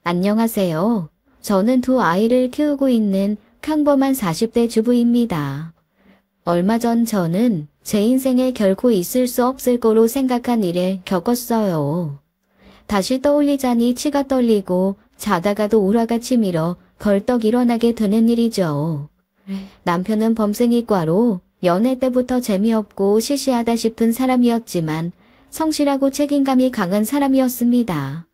안녕하세요. 저는 두 아이를 키우고 있는 평범한 40대 주부입니다. 얼마 전 저는 제 인생에 결코 있을 수 없을 거로 생각한 일을 겪었어요. 다시 떠올리자니 치가 떨리고 자다가도 우라가 치밀어 벌떡 일어나게 되는 일이죠. 남편은 범생이과로 연애 때부터 재미없고 시시하다 싶은 사람이었지만 성실하고 책임감이 강한 사람이었습니다.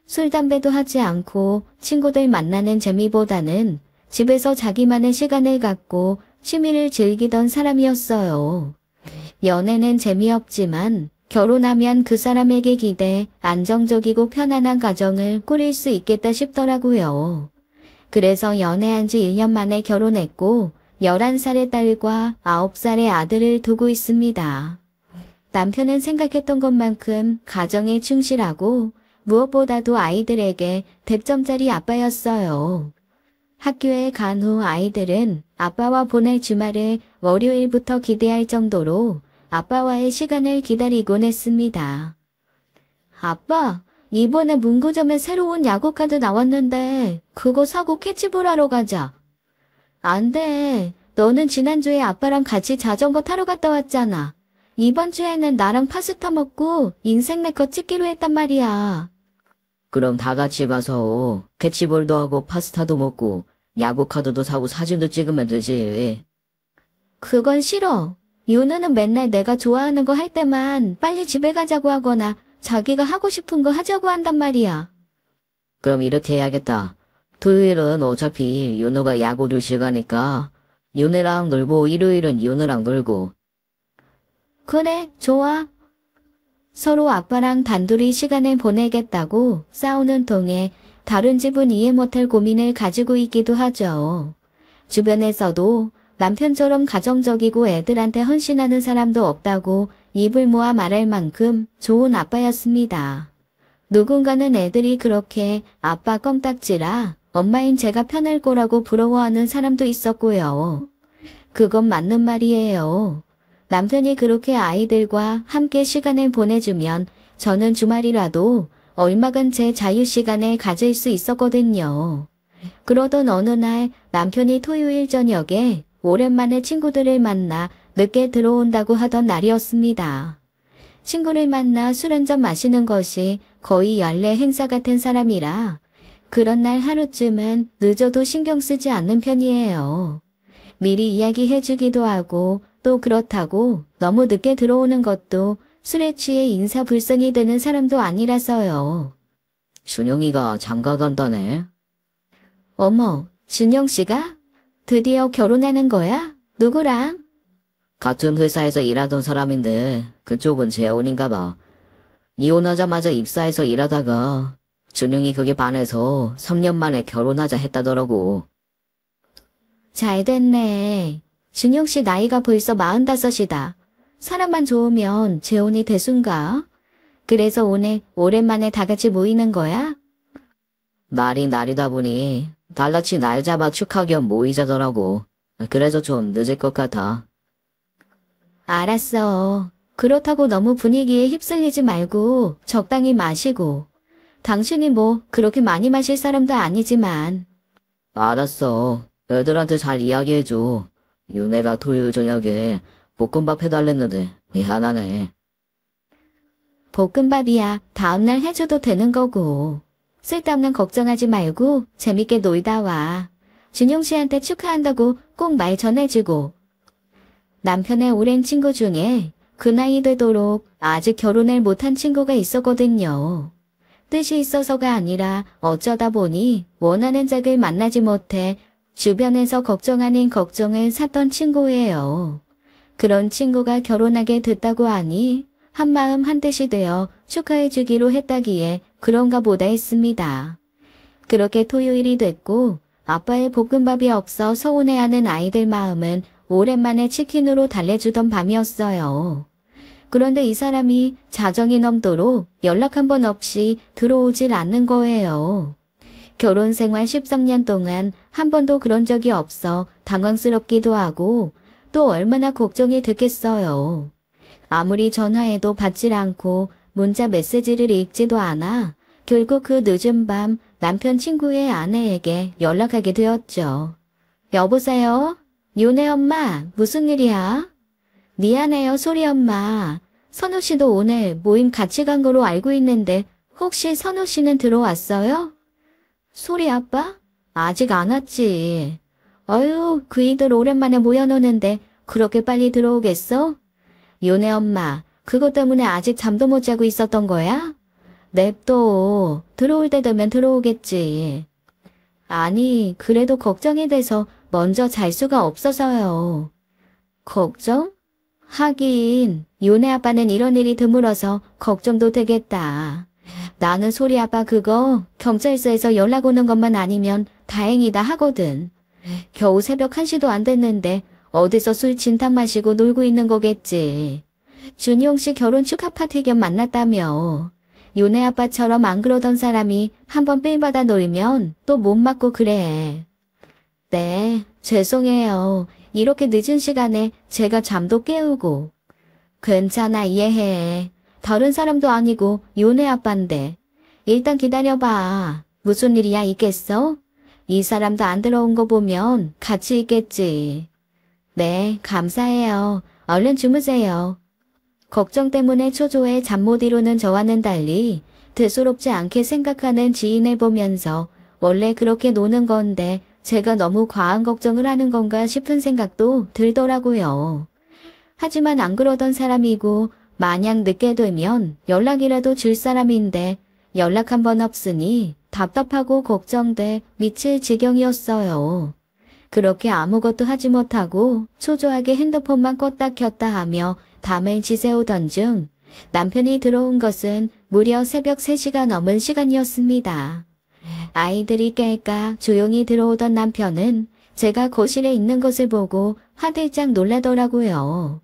술, 담배도 하지 않고 친구들 만나는 재미보다는 집에서 자기만의 시간을 갖고 취미를 즐기던 사람이었어요. 연애는 재미없지만 결혼하면 그 사람에게 기대 안정적이고 편안한 가정을 꾸릴 수 있겠다 싶더라고요. 그래서 연애한 지 1년 만에 결혼했고 11살의 딸과 9살의 아들을 두고 있습니다. 남편은 생각했던 것만큼 가정에 충실하고 무엇보다도 아이들에게 100점짜리 아빠였어요. 학교에 간 후 아이들은 아빠와 보낼 주말을 월요일부터 기대할 정도로 아빠와의 시간을 기다리곤 했습니다. 아빠, 이번에 문구점에 새로운 야구카드 나왔는데 그거 사고 캐치볼 하러 가자. 안 돼. 너는 지난주에 아빠랑 같이 자전거 타러 갔다 왔잖아. 이번 주에는 나랑 파스타 먹고 인생 네컷 찍기로 했단 말이야. 그럼 다 같이 가서 캐치볼도 하고 파스타도 먹고 야구 카드도 사고 사진도 찍으면 되지. 그건 싫어. 윤우는 맨날 내가 좋아하는 거 할 때만 빨리 집에 가자고 하거나 자기가 하고 싶은 거 하자고 한단 말이야. 그럼 이렇게 해야겠다. 토요일은 어차피 윤호가 야구를 시가니까 윤혜랑 놀고 일요일은 윤호랑 놀고. 그래, 좋아. 서로 아빠랑 단둘이 시간을 보내겠다고 싸우는 통에 다른 집은 이해 못할 고민을 가지고 있기도 하죠. 주변에서도 남편처럼 가정적이고 애들한테 헌신하는 사람도 없다고 입을 모아 말할 만큼 좋은 아빠였습니다. 누군가는 애들이 그렇게 아빠 껌딱지라 엄마인 제가 편할 거라고 부러워하는 사람도 있었고요. 그건 맞는 말이에요. 남편이 그렇게 아이들과 함께 시간을 보내주면 저는 주말이라도 얼마간 제 자유시간을 가질 수 있었거든요. 그러던 어느 날 남편이 토요일 저녁에 오랜만에 친구들을 만나 늦게 들어온다고 하던 날이었습니다. 친구를 만나 술 한잔 마시는 것이 거의 연례 행사 같은 사람이라 그런 날 하루쯤은 늦어도 신경 쓰지 않는 편이에요. 미리 이야기해주기도 하고 또 그렇다고 너무 늦게 들어오는 것도 술에 취해 인사불성이 되는 사람도 아니라서요. 준영이가 장가 간다네. 어머, 준영 씨가? 드디어 결혼하는 거야? 누구랑? 같은 회사에서 일하던 사람인데 그쪽은 재혼인가 봐. 이혼하자마자 입사해서 일하다가 준영이 그게 반해서 3년 만에 결혼하자 했다더라고. 잘 됐네. 준영 씨 나이가 벌써 45이다. 사람만 좋으면 재혼이 대순가? 그래서 오늘 오랜만에 다 같이 모이는 거야? 날이 날이다 보니 달라치 날 잡아 축하 겸 모이자더라고. 그래서 좀 늦을 것 같아. 알았어. 그렇다고 너무 분위기에 휩쓸리지 말고 적당히 마시고. 당신이 뭐 그렇게 많이 마실 사람도 아니지만. 알았어. 애들한테 잘 이야기해줘. 윤혜가 토요일 저녁에 볶음밥 해달랬는데 미안하네. 볶음밥이야 다음날 해줘도 되는 거고. 쓸데없는 걱정하지 말고 재밌게 놀다 와. 준용 씨한테 축하한다고 꼭 말 전해주고. 남편의 오랜 친구 중에 그 나이 되도록 아직 결혼을 못한 친구가 있었거든요. 뜻이 있어서가 아니라 어쩌다 보니 원하는 짝을 만나지 못해 주변에서 걱정 아닌 걱정을 샀던 친구예요. 그런 친구가 결혼하게 됐다고 하니 한마음 한뜻이 되어 축하해주기로 했다기에 그런가 보다 했습니다. 그렇게 토요일이 됐고 아빠의 볶음밥이 없어 서운해하는 아이들 마음은 오랜만에 치킨으로 달래주던 밤이었어요. 그런데 이 사람이 자정이 넘도록 연락 한 번 없이 들어오질 않는 거예요. 결혼 생활 13년 동안 한 번도 그런 적이 없어 당황스럽기도 하고 또 얼마나 걱정이 됐겠어요. 아무리 전화해도 받질 않고 문자 메시지를 읽지도 않아 결국 그 늦은 밤 남편 친구의 아내에게 연락하게 되었죠. 여보세요? 요네 엄마, 무슨 일이야? 미안해요, 소리 엄마. 선우 씨도 오늘 모임 같이 간 거로 알고 있는데 혹시 선우 씨는 들어왔어요? 소리 아빠? 아직 안 왔지. 어휴, 그이들 오랜만에 모여노는데 그렇게 빨리 들어오겠어? 요네 엄마, 그것 때문에 아직 잠도 못 자고 있었던 거야? 냅둬. 들어올 때 되면 들어오겠지. 아니, 그래도 걱정이 돼서 먼저 잘 수가 없어서요. 걱정? 하긴, 요네 아빠는 이런 일이 드물어서 걱정도 되겠다. 나는 소리 아빠 그거 경찰서에서 연락 오는 것만 아니면 다행이다 하거든. 겨우 새벽 1시도 안 됐는데 어디서 술 진탕 마시고 놀고 있는 거겠지. 준용 씨 결혼 축하 파티 겸 만났다며. 요네 아빠처럼 안 그러던 사람이 한번 삘받아 놀면 또 못 맞고 그래. 네, 죄송해요. 이렇게 늦은 시간에 제가 잠도 깨우고. 괜찮아, 이해해. 다른 사람도 아니고 요네 아빠인데. 일단 기다려봐. 무슨 일이야 있겠어? 이 사람도 안 들어온 거 보면 같이 있겠지. 네, 감사해요. 얼른 주무세요. 걱정 때문에 초조해 잠 못 이루는 저와는 달리 대수롭지 않게 생각하는 지인을 보면서 원래 그렇게 노는 건데 제가 너무 과한 걱정을 하는 건가 싶은 생각도 들더라고요. 하지만 안 그러던 사람이고 마냥 늦게 되면 연락이라도 줄 사람인데 연락 한 번 없으니 답답하고 걱정돼 미칠 지경이었어요. 그렇게 아무것도 하지 못하고 초조하게 핸드폰만 껐다 켰다 하며 밤을 지새우던 중 남편이 들어온 것은 무려 새벽 3시가 넘은 시간이었습니다. 아이들이 깰까 조용히 들어오던 남편은 제가 거실에 있는 것을 보고 화들짝 놀라더라고요.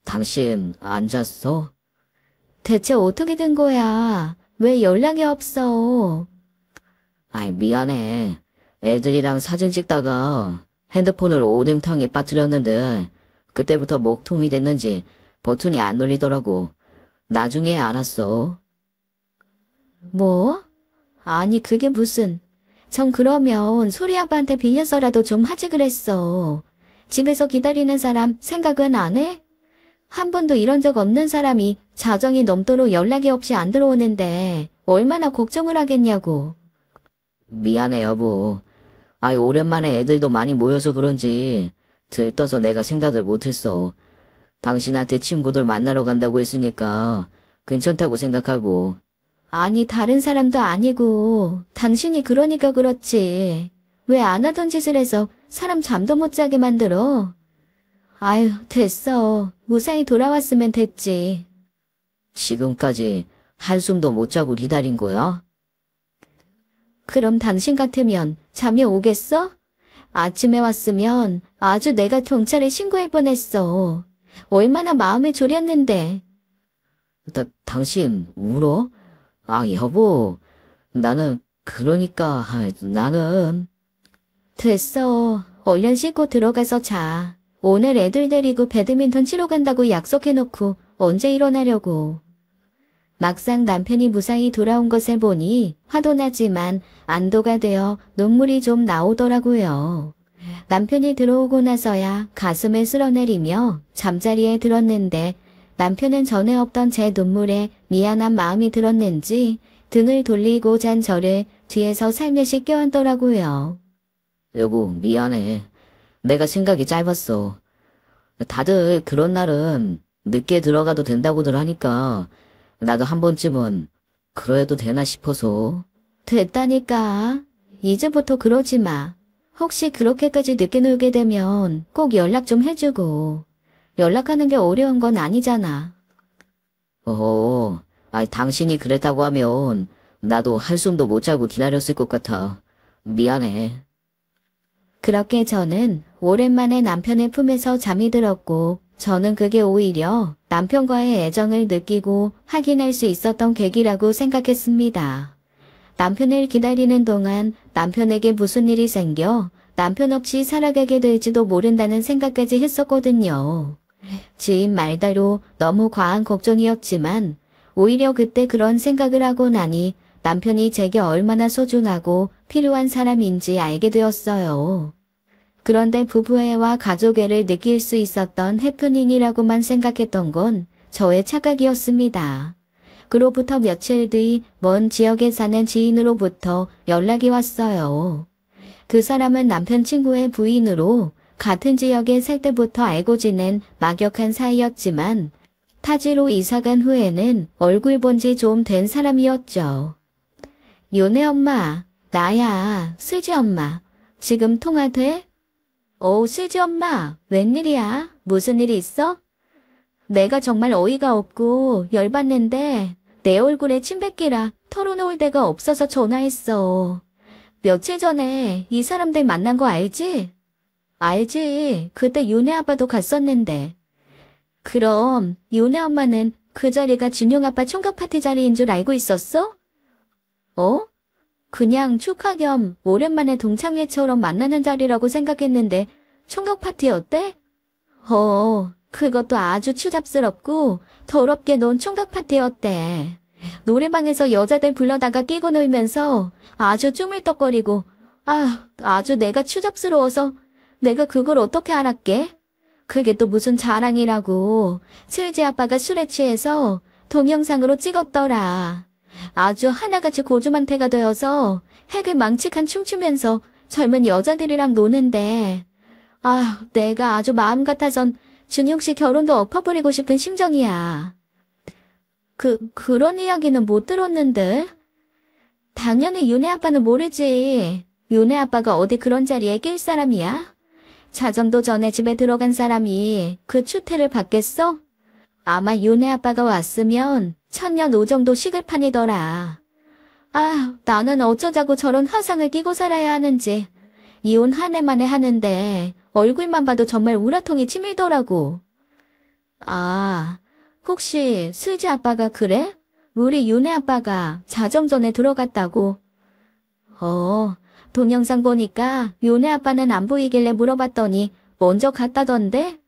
당신 안 잤어? 대체 어떻게 된 거야? 왜 연락이 없어? 아이, 미안해. 애들이랑 사진 찍다가 핸드폰을 오뎅탕에 빠뜨렸는데 그때부터 목통이 됐는지 버튼이 안 눌리더라고. 나중에 알았어. 뭐? 아니 그게 무슨... 전 그러면 소리 아빠한테 빌려서라도 좀 하지 그랬어. 집에서 기다리는 사람 생각은 안 해? 한 번도 이런 적 없는 사람이 자정이 넘도록 연락이 없이 안 들어오는데 얼마나 걱정을 하겠냐고. 미안해, 여보. 아이, 오랜만에 애들도 많이 모여서 그런지 들떠서 내가 생각을 못했어. 당신한테 친구들 만나러 간다고 했으니까 괜찮다고 생각하고. 아니 다른 사람도 아니고 당신이 그러니까 그렇지. 왜 안 하던 짓을 해서 사람 잠도 못 자게 만들어? 아유 됐어. 무사히 돌아왔으면 됐지. 지금까지 한숨도 못 자고 기다린 거야? 그럼 당신 같으면 잠이 오겠어? 아침에 왔으면 아주 내가 경찰에 신고할 뻔했어. 얼마나 마음이 졸였는데. 당신 울어? 아, 여보. 나는... 됐어. 얼른 씻고 들어가서 자. 오늘 애들 데리고 배드민턴 치러 간다고 약속해놓고 언제 일어나려고. 막상 남편이 무사히 돌아온 것을 보니 화도 나지만 안도가 되어 눈물이 좀 나오더라고요. 남편이 들어오고 나서야 가슴을 쓸어내리며 잠자리에 들었는데 남편은 전에 없던 제 눈물에 미안한 마음이 들었는지 등을 돌리고 잔 저를 뒤에서 살며시 껴안더라고요. 여보, 미안해. 내가 생각이 짧았어. 다들 그런 날은 늦게 들어가도 된다고들 하니까 나도 한 번쯤은 그래도 되나 싶어서. 됐다니까. 이제부터 그러지 마. 혹시 그렇게까지 늦게 놀게 되면 꼭 연락 좀 해주고. 연락하는 게 어려운 건 아니잖아. 당신이 그랬다고 하면 나도 한숨도 못 자고 기다렸을 것 같아. 미안해. 그렇게 저는 오랜만에 남편의 품에서 잠이 들었고 저는 그게 오히려 남편과의 애정을 느끼고 확인할 수 있었던 계기라고 생각했습니다. 남편을 기다리는 동안 남편에게 무슨 일이 생겨 남편 없이 살아가게 될지도 모른다는 생각까지 했었거든요. 지인 말대로 너무 과한 걱정이었지만 오히려 그때 그런 생각을 하고 나니 남편이 제게 얼마나 소중하고 필요한 사람인지 알게 되었어요. 그런데 부부애와 가족애를 느낄 수 있었던 해프닝이라고만 생각했던 건 저의 착각이었습니다. 그로부터 며칠 뒤 먼 지역에 사는 지인으로부터 연락이 왔어요. 그 사람은 남편 친구의 부인으로 같은 지역에 살 때부터 알고 지낸 막역한 사이였지만 타지로 이사간 후에는 얼굴 본 지 좀 된 사람이었죠. 요네 엄마, 나야, 수지 엄마. 지금 통화 돼? 수지 엄마, 웬일이야? 무슨 일 있어? 내가 정말 어이가 없고 열받는데 내 얼굴에 침 뱉기라 털어놓을 데가 없어서 전화했어. 며칠 전에 이 사람들 만난 거 알지? 알지. 그때 윤혜 아빠도 갔었는데. 그럼 윤혜 엄마는 그 자리가 준용 아빠 총각 파티 자리인 줄 알고 있었어? 그냥 축하 겸 오랜만에 동창회처럼 만나는 자리라고 생각했는데 총각 파티 어때? 그것도 아주 추잡스럽고 더럽게 논 총각 파티였대. 노래방에서 여자들 불러다가 끼고 놀면서 아주 쭈물떡거리고 아주 내가 추잡스러워서 내가 그걸 어떻게 알았게? 그게 또 무슨 자랑이라고. 슬지 아빠가 술에 취해서 동영상으로 찍었더라. 아주 하나같이 고주망태가 되어서 핵을 망치칸 춤추면서 젊은 여자들이랑 노는데 내가 아주 마음 같아선 준용 씨 결혼도 엎어버리고 싶은 심정이야. 그런 이야기는 못 들었는데? 당연히 윤혜 아빠는 모르지. 윤혜 아빠가 어디 그런 자리에 낄 사람이야? 자정도 전에 집에 들어간 사람이 그 추태를 받겠어? 아마 윤혜 아빠가 왔으면 천년 오정도 식을 판이더라. 나는 어쩌자고 저런 화상을 끼고 살아야 하는지. 이혼 한 해 만에 하는데 얼굴만 봐도 정말 우라통이 치밀더라고. 혹시 슬지 아빠가 그래? 우리 윤혜 아빠가 자정 전에 들어갔다고. 동영상 보니까 윤혜 아빠는 안 보이길래 물어봤더니 먼저 갔다던데?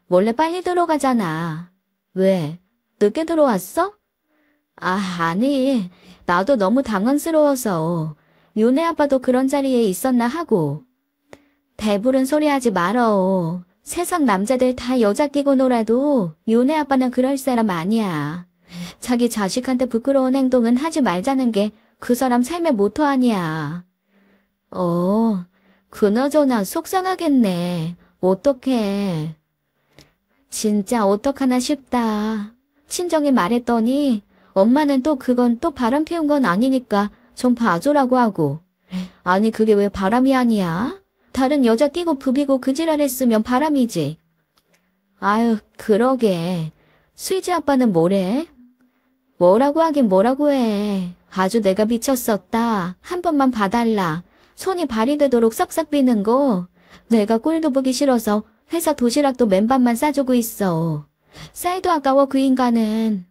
원래 빨리 들어가잖아. 왜? 늦게 들어왔어? 아니. 나도 너무 당황스러워서. 윤혜 아빠도 그런 자리에 있었나 하고. 배부른 소리 하지 말어. 세상 남자들 다 여자 끼고 놀아도 윤혜 아빠는 그럴 사람 아니야. 자기 자식한테 부끄러운 행동은 하지 말자는 게 그 사람 삶의 모토 아니야. 그나저나 속상하겠네. 어떡해. 진짜 어떡하나 싶다. 친정에 말했더니 엄마는 또 그건 또 바람 피운 건 아니니까 좀 봐줘라고 하고. 아니 그게 왜 바람이 아니야? 다른 여자 끼고 부비고 그 지랄했으면 바람이지. 그러게. 수이지 아빠는 뭐래? 뭐라고 하긴 뭐라고 해. 아주 내가 미쳤었다. 한 번만 봐달라. 손이 발이 되도록 싹싹 비는 거. 내가 꼴도 보기 싫어서 회사 도시락도 맨밥만 싸주고 있어. 쌀도 아까워 그 인간은.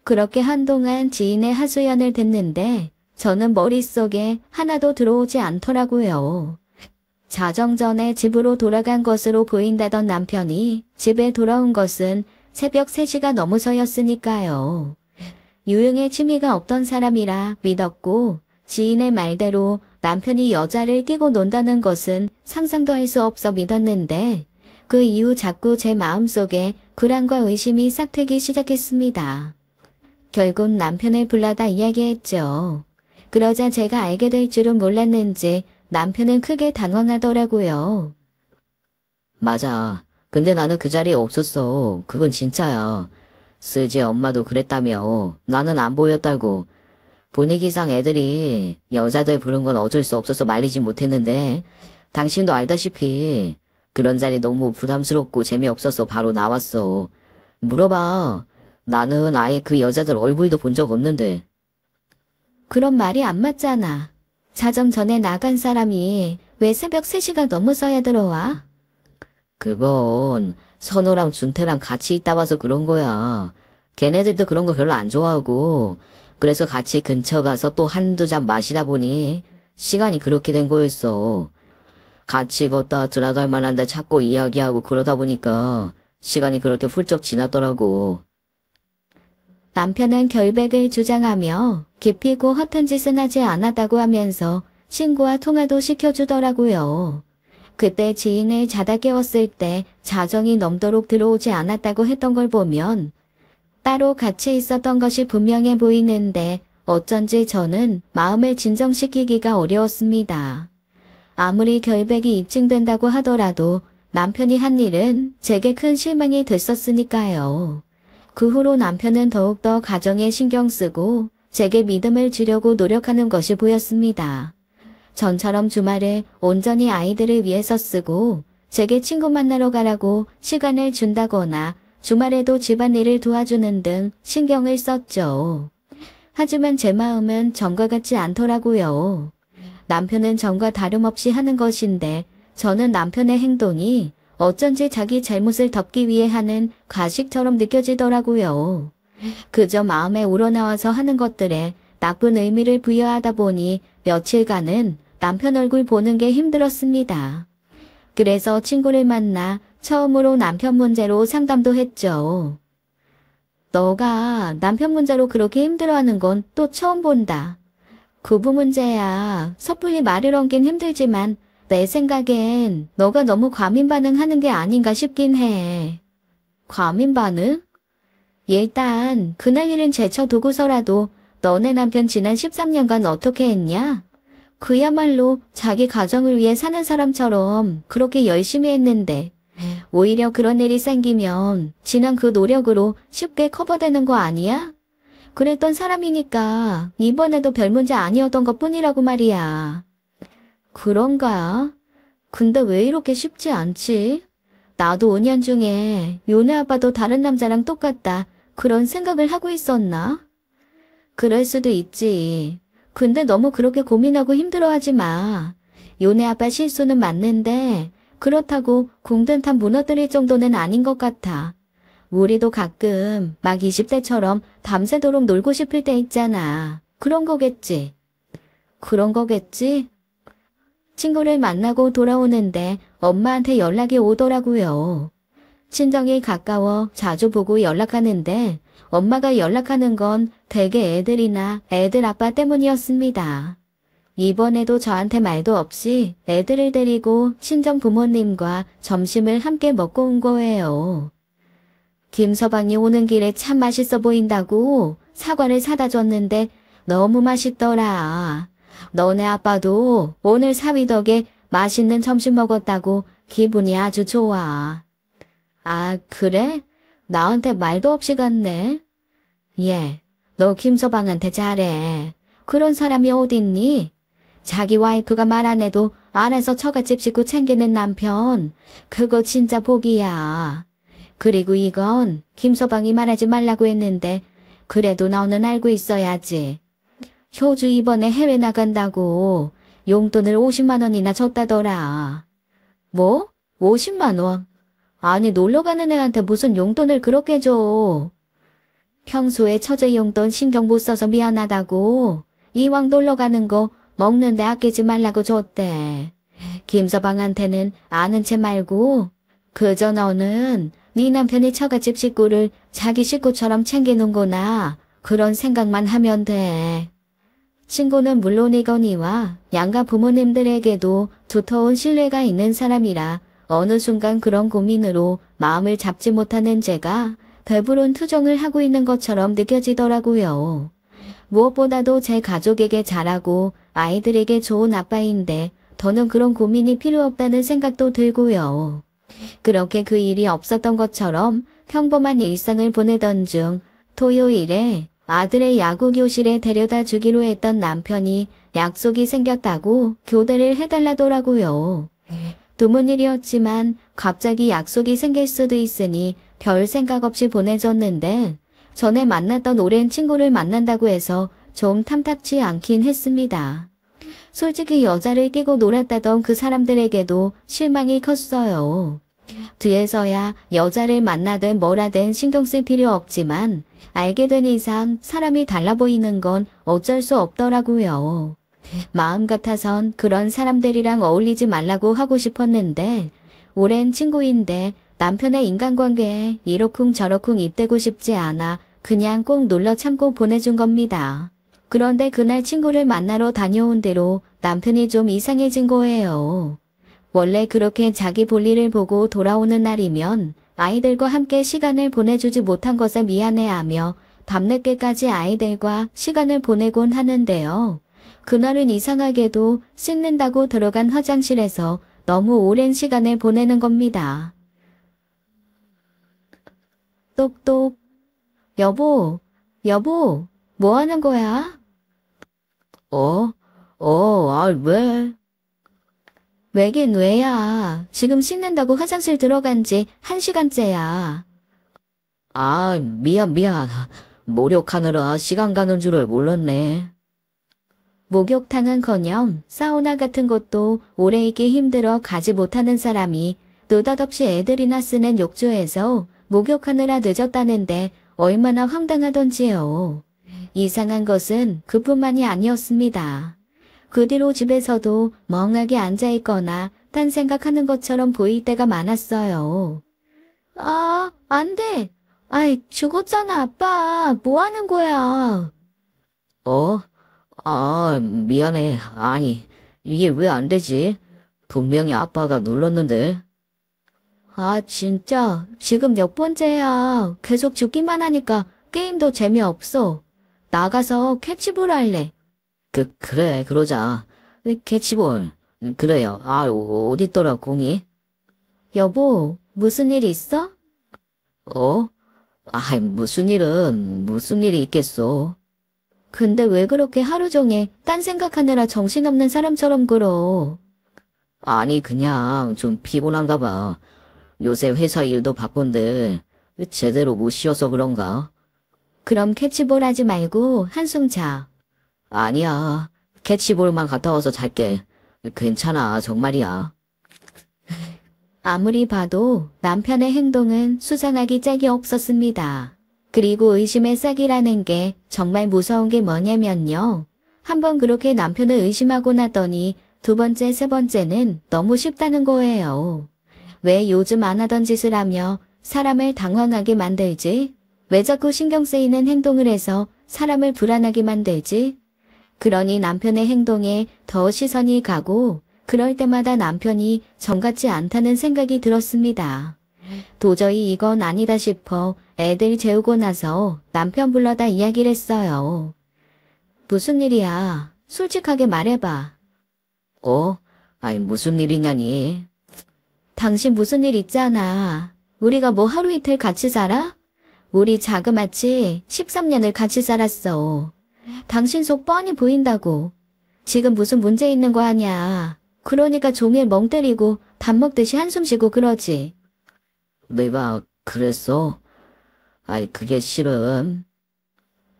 그렇게 한동안 지인의 하소연을 듣는데 저는 머릿속에 하나도 들어오지 않더라고요. 자정 전에 집으로 돌아간 것으로 보인다던 남편이 집에 돌아온 것은 새벽 3시가 넘어서였으니까요. 유흥에 취미가 없던 사람이라 믿었고 지인의 말대로 남편이 여자를 끼고 논다는 것은 상상도 할 수 없어 믿었는데 그 이후 자꾸 제 마음속에 불안과 의심이 싹트기 시작했습니다. 결국 남편을 불러다 이야기했죠. 그러자 제가 알게 될 줄은 몰랐는지 남편은 크게 당황하더라고요. 맞아. 근데 나는 그 자리에 없었어. 그건 진짜야. 슬지 엄마도 그랬다며. 나는 안 보였다고. 분위기상 애들이 여자들 부른 건 어쩔 수 없어서 말리지 못했는데 당신도 알다시피 그런 자리 너무 부담스럽고 재미없어서 바로 나왔어. 물어봐. 나는 아예 그 여자들 얼굴도 본 적 없는데. 그런 말이 안 맞잖아. 자정 전에 나간 사람이 왜 새벽 3시가 넘어서야 들어와? 그건 선호랑 준태랑 같이 있다 와서 그런 거야. 걔네들도 그런 거 별로 안 좋아하고 그래서 같이 근처 가서 또 한두 잔 마시다 보니 시간이 그렇게 된 거였어. 같이 걷다 드나갈 만한데 찾고 이야기하고 그러다 보니까 시간이 그렇게 훌쩍 지났더라고. 남편은 결백을 주장하며 기피고 허튼 짓은 하지 않았다고 하면서 친구와 통화도 시켜주더라고요. 그때 지인을 자다 깨웠을 때 자정이 넘도록 들어오지 않았다고 했던 걸 보면 따로 같이 있었던 것이 분명해 보이는데 어쩐지 저는 마음을 진정시키기가 어려웠습니다. 아무리 결백이 입증된다고 하더라도 남편이 한 일은 제게 큰 실망이 됐었으니까요. 그 후로 남편은 더욱더 가정에 신경 쓰고 제게 믿음을 주려고 노력하는 것이 보였습니다. 전처럼 주말에 온전히 아이들을 위해서 쓰고 제게 친구 만나러 가라고 시간을 준다거나 주말에도 집안일을 도와주는 등 신경을 썼죠. 하지만 제 마음은 전과 같지 않더라고요. 남편은 전과 다름없이 하는 것인데 저는 남편의 행동이 어쩐지 자기 잘못을 덮기 위해 하는 가식처럼 느껴지더라고요. 그저 마음에 우러나와서 하는 것들에 나쁜 의미를 부여하다 보니 며칠간은 남편 얼굴 보는 게 힘들었습니다. 그래서 친구를 만나 처음으로 남편 문제로 상담도 했죠. 너가 남편 문제로 그렇게 힘들어하는 건 또 처음 본다. 부부 문제야 섣불리 말을 얹긴 힘들지만 내 생각엔 너가 너무 과민 반응하는 게 아닌가 싶긴 해. 과민 반응? 일단 그날 일은 제쳐두고서라도 너네 남편 지난 13년간 어떻게 했냐? 그야말로 자기 가정을 위해 사는 사람처럼 그렇게 열심히 했는데 오히려 그런 일이 생기면 지난 그 노력으로 쉽게 커버되는 거 아니야? 그랬던 사람이니까 이번에도 별 문제 아니었던 것 뿐이라고 말이야. 그런가? 근데 왜 이렇게 쉽지 않지? 나도 5년 중에 요네 아빠도 다른 남자랑 똑같다 그런 생각을 하고 있었나? 그럴 수도 있지. 근데 너무 그렇게 고민하고 힘들어하지 마. 요네 아빠 실수는 맞는데 그렇다고 궁든탑 무너뜨릴 정도는 아닌 것 같아. 우리도 가끔 막 20대처럼 밤새도록 놀고 싶을 때 있잖아. 그런 거겠지. 그런 거겠지? 친구를 만나고 돌아오는데 엄마한테 연락이 오더라고요. 친정이 가까워 자주 보고 연락하는데 엄마가 연락하는 건 대개 애들이나 애들 아빠 때문이었습니다. 이번에도 저한테 말도 없이 애들을 데리고 친정 부모님과 점심을 함께 먹고 온 거예요. 김서방이 오는 길에 참 맛있어 보인다고 사과를 사다 줬는데 너무 맛있더라. 너네 아빠도 오늘 사위 덕에 맛있는 점심 먹었다고 기분이 아주 좋아. 아, 그래? 나한테 말도 없이 갔네. 예, 너 김서방한테 잘해. 그런 사람이 어딨니? 자기 와이프가 말 안 해도 안에서 처갓집 식구 챙기는 남편. 그거 진짜 복이야. 그리고 이건 김서방이 말하지 말라고 했는데 그래도 너는 알고 있어야지. 효주 이번에 해외 나간다고 용돈을 50만 원이나 줬다더라. 뭐? 50만 원? 아니 놀러가는 애한테 무슨 용돈을 그렇게 줘. 평소에 처제 용돈 신경 못 써서 미안하다고 이왕 놀러가는 거 먹는데 아끼지 말라고 줬대. 김서방한테는 아는 채 말고 그저 너는 네 남편이 처갓집 식구를 자기 식구처럼 챙기는구나. 그런 생각만 하면 돼. 친구는 물론이거니와 양가 부모님들에게도 두터운 신뢰가 있는 사람이라 어느 순간 그런 고민으로 마음을 잡지 못하는 제가 배부른 투정을 하고 있는 것처럼 느껴지더라고요. 무엇보다도 제 가족에게 잘하고 아이들에게 좋은 아빠인데 더는 그런 고민이 필요 없다는 생각도 들고요. 그렇게 그 일이 없었던 것처럼 평범한 일상을 보내던 중 토요일에 아들의 야구 교실에 데려다 주기로 했던 남편이 약속이 생겼다고 교대를 해달라더라고요. 드문 일이었지만 갑자기 약속이 생길 수도 있으니 별 생각 없이 보내줬는데 전에 만났던 오랜 친구를 만난다고 해서 좀 탐탁치 않긴 했습니다. 솔직히 여자를 끼고 놀았다던 그 사람들에게도 실망이 컸어요. 뒤에서야 여자를 만나든 뭐라든 신경 쓸 필요 없지만 알게 된 이상 사람이 달라 보이는 건 어쩔 수 없더라고요. 마음 같아선 그런 사람들이랑 어울리지 말라고 하고 싶었는데 오랜 친구인데 남편의 인간관계에 이러쿵저러쿵 입대고 싶지 않아 그냥 꼭 놀러 참고 보내준 겁니다. 그런데 그날 친구를 만나러 다녀온 대로 남편이 좀 이상해진 거예요. 원래 그렇게 자기 볼일을 보고 돌아오는 날이면 아이들과 함께 시간을 보내주지 못한 것에 미안해하며 밤늦게까지 아이들과 시간을 보내곤 하는데요. 그날은 이상하게도 씻는다고 들어간 화장실에서 너무 오랜 시간을 보내는 겁니다. 똑똑. 여보, 여보, 뭐 하는 거야? 왜? 왜긴 왜야. 지금 씻는다고 화장실 들어간 지 1시간째야. 미안. 목욕하느라 시간 가는 줄을 몰랐네. 목욕탕은커녕 사우나 같은 곳도 오래 있기 힘들어 가지 못하는 사람이 느닷없이 애들이나 쓰는 욕조에서 목욕하느라 늦었다는데 얼마나 황당하던지요. 이상한 것은 그뿐만이 아니었습니다. 그 뒤로 집에서도 멍하게 앉아있거나 딴 생각하는 것처럼 보일 때가 많았어요. 안 돼. 죽었잖아, 아빠. 뭐 하는 거야? 미안해. 아니, 이게 왜 안 되지? 분명히 아빠가 눌렀는데. 진짜. 지금 몇 번째야. 계속 죽기만 하니까 게임도 재미없어. 나가서 캐치볼 할래. 그래, 그러자. 캐치볼. 그래요. 어딨더라, 공이? 여보, 무슨 일 있어? 무슨 일이 있겠어. 근데 왜 그렇게 하루 종일 딴 생각하느라 정신없는 사람처럼 굴어? 아니, 그냥 좀 피곤한가 봐. 요새 회사 일도 바쁜데 제대로 못 쉬어서 그런가? 그럼 캐치볼 하지 말고 한숨 자. 아니야. 캐치볼만 갔다 와서 잘게. 괜찮아, 정말이야. 아무리 봐도 남편의 행동은 수상하기 짝이 없었습니다. 그리고 의심의 싹이라는 게 정말 무서운 게 뭐냐면요. 한번 그렇게 남편을 의심하고 나더니 두 번째, 세 번째는 너무 쉽다는 거예요. 왜 요즘 안 하던 짓을 하며 사람을 당황하게 만들지? 왜 자꾸 신경 쓰이는 행동을 해서 사람을 불안하게 만들지? 그러니 남편의 행동에 더 시선이 가고 그럴 때마다 남편이 정 같지 않다는 생각이 들었습니다. 도저히 이건 아니다 싶어 애들 재우고 나서 남편 불러다 이야기를 했어요. 무슨 일이야? 솔직하게 말해봐. 무슨 일이냐니? 당신 무슨 일 있잖아. 우리가 뭐 하루 이틀 같이 살아? 우리 자그마치 13년을 같이 살았어. 당신 속 뻔히 보인다고. 지금 무슨 문제 있는 거 아냐. 그러니까 종일 멍 때리고 밥 먹듯이 한숨 쉬고 그러지. 내가 그랬어? 그게 실은.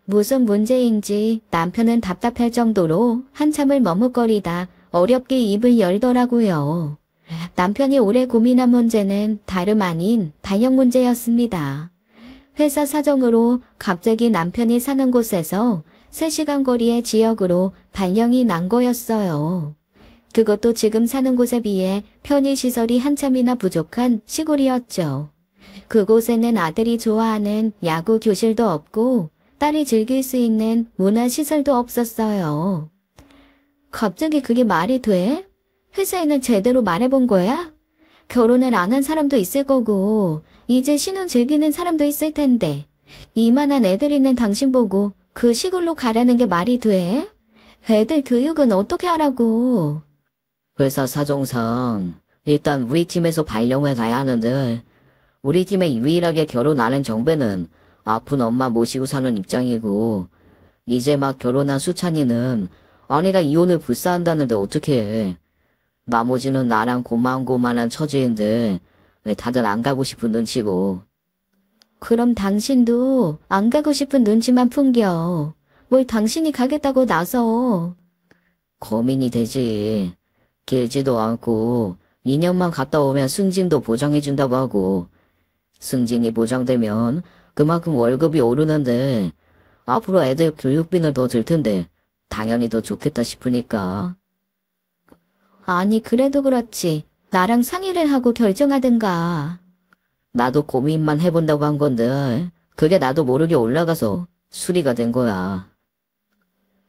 무슨 문제인지 남편은 답답할 정도로 한참을 머뭇거리다 어렵게 입을 열더라고요. 남편이 오래 고민한 문제는 다름 아닌 단역 문제였습니다. 회사 사정으로 갑자기 남편이 사는 곳에서 3시간 거리의 지역으로 발령이 난 거였어요. 그것도 지금 사는 곳에 비해 편의시설이 한참이나 부족한 시골이었죠. 그곳에는 아들이 좋아하는 야구 교실도 없고 딸이 즐길 수 있는 문화시설도 없었어요. 갑자기 그게 말이 돼? 회사에는 제대로 말해본 거야? 결혼을 안 한 사람도 있을 거고 이제 신혼 즐기는 사람도 있을 텐데 이만한 애들 있는 당신 보고 그 시골로 가라는 게 말이 돼? 애들 교육은 어떻게 하라고? 회사 사정상 일단 우리 팀에서 발령을 가야 하는데 우리 팀에 유일하게 결혼 안 한 정배는 아픈 엄마 모시고 사는 입장이고 이제 막 결혼한 수찬이는 아내가 이혼을 불사한다는데 어떻게 해. 나머지는 나랑 고만고만한 처지인데 왜 다들 안 가고 싶은 눈치고. 그럼 당신도 안 가고 싶은 눈치만 풍겨. 뭘 당신이 가겠다고 나서. 고민이 되지. 길지도 않고 2년만 갔다 오면 승진도 보장해준다고 하고 승진이 보장되면 그만큼 월급이 오르는데 앞으로 애들 교육비는 더 들 텐데 당연히 더 좋겠다 싶으니까. 아니 그래도 그렇지. 나랑 상의를 하고 결정하든가. 나도 고민만 해본다고 한 건데 그게 나도 모르게 올라가서 수리가 된 거야.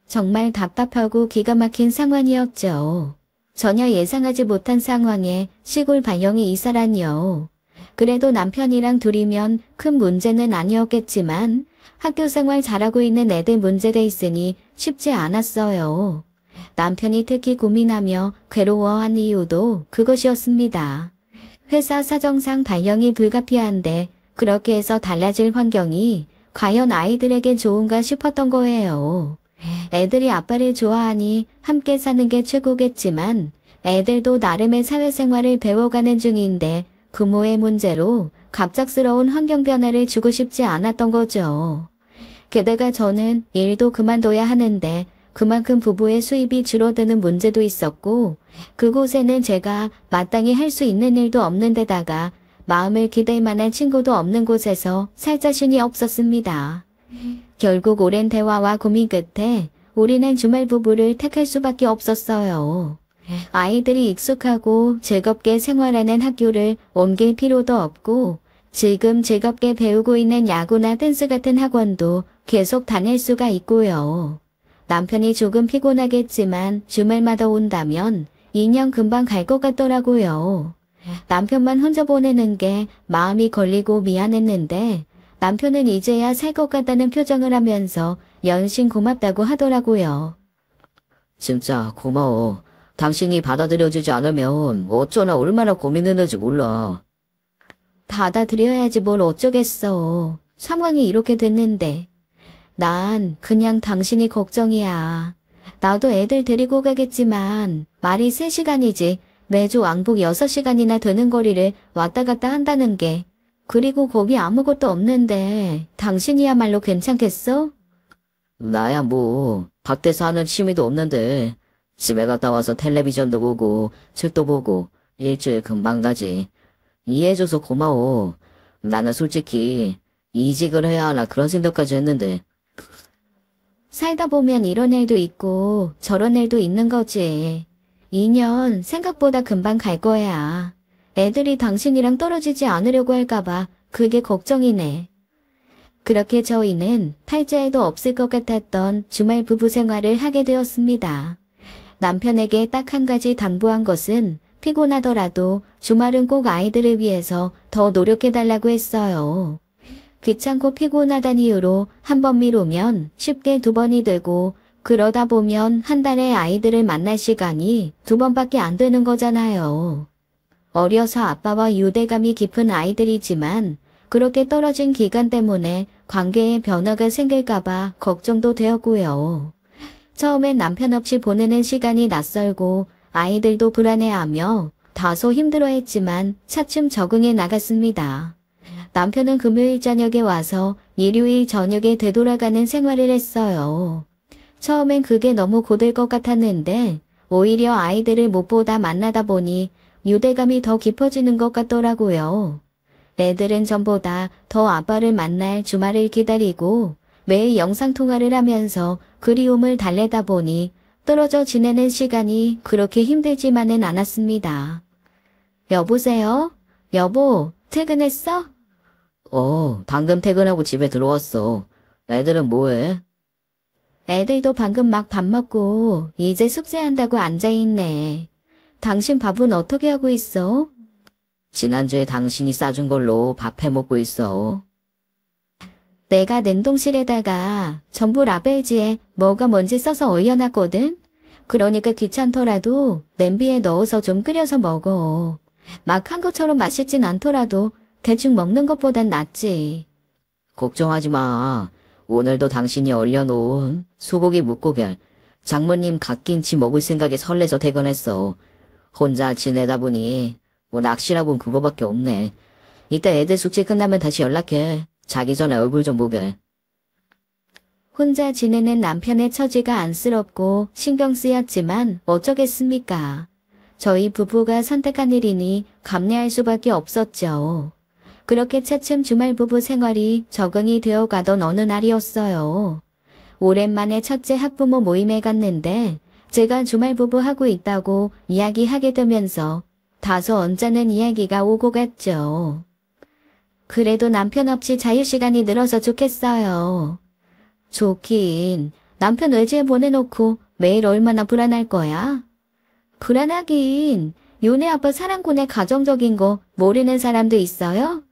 정말 답답하고 기가 막힌 상황이었죠. 전혀 예상하지 못한 상황에 시골 발령이 이사라니요. 그래도 남편이랑 둘이면 큰 문제는 아니었겠지만 학교 생활 잘하고 있는 애들 문제가 있으니 쉽지 않았어요. 남편이 특히 고민하며 괴로워한 이유도 그것이었습니다. 회사 사정상 발령이 불가피한데 그렇게 해서 달라질 환경이 과연 아이들에게 좋은가 싶었던 거예요. 애들이 아빠를 좋아하니 함께 사는 게 최고겠지만 애들도 나름의 사회생활을 배워가는 중인데 부모의 문제로 갑작스러운 환경 변화를 주고 싶지 않았던 거죠. 게다가 저는 일도 그만둬야 하는데 그만큼 부부의 수입이 줄어드는 문제도 있었고 그곳에는 제가 마땅히 할 수 있는 일도 없는 데다가 마음을 기댈 만한 친구도 없는 곳에서 살 자신이 없었습니다. 결국 오랜 대화와 고민 끝에 우리는 주말 부부를 택할 수밖에 없었어요. 아이들이 익숙하고 즐겁게 생활하는 학교를 옮길 필요도 없고 지금 즐겁게 배우고 있는 야구나 댄스 같은 학원도 계속 다닐 수가 있고요. 남편이 조금 피곤하겠지만 주말마다 온다면 2년 금방 갈 것 같더라고요. 남편만 혼자 보내는 게 마음이 걸리고 미안했는데 남편은 이제야 살 것 같다는 표정을 하면서 연신 고맙다고 하더라고요. 진짜 고마워. 당신이 받아들여주지 않으면 어쩌나 얼마나 고민했는지 몰라. 받아들여야지 뭘 어쩌겠어. 상황이 이렇게 됐는데. 난 그냥 당신이 걱정이야. 나도 애들 데리고 가겠지만 말이 3시간이지 매주 왕복 6시간이나 되는 거리를 왔다 갔다 한다는 게 그리고 거기 아무것도 없는데 당신이야말로 괜찮겠어? 나야 뭐 밖에서 하는 취미도 없는데 집에 갔다 와서 텔레비전도 보고 책도 보고 일주일 금방 가지. 이해해줘서 고마워. 나는 솔직히 이직을 해야 하나 그런 생각까지 했는데. 살다 보면 이런 일도 있고 저런 일도 있는 거지. 2년 생각보다 금방 갈 거야. 애들이 당신이랑 떨어지지 않으려고 할까봐 그게 걱정이네. 그렇게 저희는 팔자에도 없을 것 같았던 주말 부부 생활을 하게 되었습니다. 남편에게 딱 한 가지 당부한 것은 피곤하더라도 주말은 꼭 아이들을 위해서 더 노력해달라고 했어요. 귀찮고 피곤하단 이유로 한 번 미루면 쉽게 2번이 되고 그러다 보면 한 달에 아이들을 만날 시간이 2번밖에 안 되는 거잖아요. 어려서 아빠와 유대감이 깊은 아이들이지만 그렇게 떨어진 기간 때문에 관계에 변화가 생길까봐 걱정도 되었고요. 처음엔 남편 없이 보내는 시간이 낯설고 아이들도 불안해하며 다소 힘들어했지만 차츰 적응해 나갔습니다. 남편은 금요일 저녁에 와서 일요일 저녁에 되돌아가는 생활을 했어요. 처음엔 그게 너무 고될 것 같았는데 오히려 아이들을 무엇보다 만나다 보니 유대감이 더 깊어지는 것 같더라고요. 애들은 전보다 더 아빠를 만날 주말을 기다리고 매일 영상통화를 하면서 그리움을 달래다 보니 떨어져 지내는 시간이 그렇게 힘들지만은 않았습니다. 여보세요? 여보, 퇴근했어? 방금 퇴근하고 집에 들어왔어. 애들은 뭐해? 애들도 방금 막 밥 먹고 이제 숙제한다고 앉아있네. 당신 밥은 어떻게 하고 있어? 지난주에 당신이 싸준 걸로 밥 해먹고 있어. 내가 냉동실에다가 전부 라벨지에 뭐가 뭔지 써서 얼려놨거든? 그러니까 귀찮더라도 냄비에 넣어서 좀 끓여서 먹어. 막 한 것처럼 맛있진 않더라도 대충 먹는 것보단 낫지. 걱정하지 마. 오늘도 당신이 얼려놓은 소고기 묵고별, 장모님 갓김치 먹을 생각에 설레서 퇴근했어. 혼자 지내다 보니 뭐 낚시라곤 그거밖에 없네. 이따 애들 숙제 끝나면 다시 연락해. 자기 전에 얼굴 좀 보게. 혼자 지내는 남편의 처지가 안쓰럽고 신경 쓰였지만 어쩌겠습니까. 저희 부부가 선택한 일이니 감내할 수밖에 없었죠. 그렇게 차츰 주말 부부 생활이 적응이 되어 가던 어느 날이었어요. 오랜만에 첫째 학부모 모임에 갔는데 제가 주말 부부 하고 있다고 이야기하게 되면서 다소 언짢은 이야기가 오고 갔죠. 그래도 남편 없이 자유시간이 늘어서 좋겠어요. 좋긴. 남편 외지에 보내놓고 매일 얼마나 불안할 거야? 불안하긴. 요네 아빠 사랑꾼의 가정적인 거 모르는 사람도 있어요?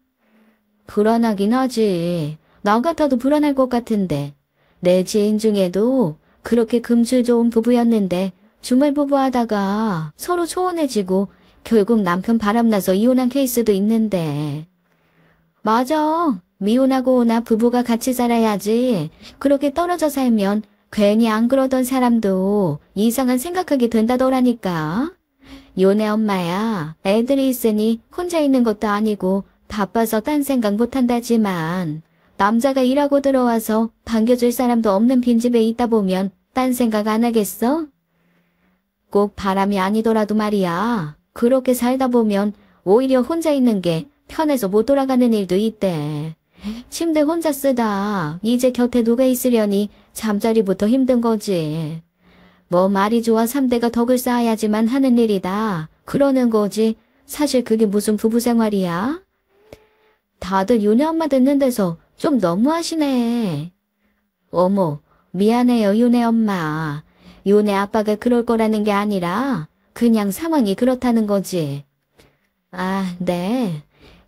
불안하긴 하지. 나 같아도 불안할 것 같은데. 내 지인 중에도 그렇게 금술 좋은 부부였는데 주말 부부하다가 서로 초원해지고 결국 남편 바람나서 이혼한 케이스도 있는데. 맞아. 미혼하고 부부가 같이 살아야지. 그렇게 떨어져 살면 괜히 안 그러던 사람도 이상한 생각하게 된다더라니까. 요네 엄마야, 애들이 있으니 혼자 있는 것도 아니고 바빠서 딴 생각 못한다지만 남자가 일하고 들어와서 반겨줄 사람도 없는 빈집에 있다 보면 딴 생각 안 하겠어? 꼭 바람이 아니더라도 말이야. 그렇게 살다 보면 오히려 혼자 있는 게 편해서 못 돌아가는 일도 있대. 침대 혼자 쓰다 이제 곁에 누가 있으려니 잠자리부터 힘든 거지. 뭐 말이 좋아 3대가 덕을 쌓아야지만 하는 일이다. 그러는 거지. 사실 그게 무슨 부부 생활이야? 다들 요네 엄마 듣는 데서 좀 너무하시네. 어머, 미안해요 요네 엄마. 요네 아빠가 그럴 거라는 게 아니라 그냥 상황이 그렇다는 거지. 아, 네.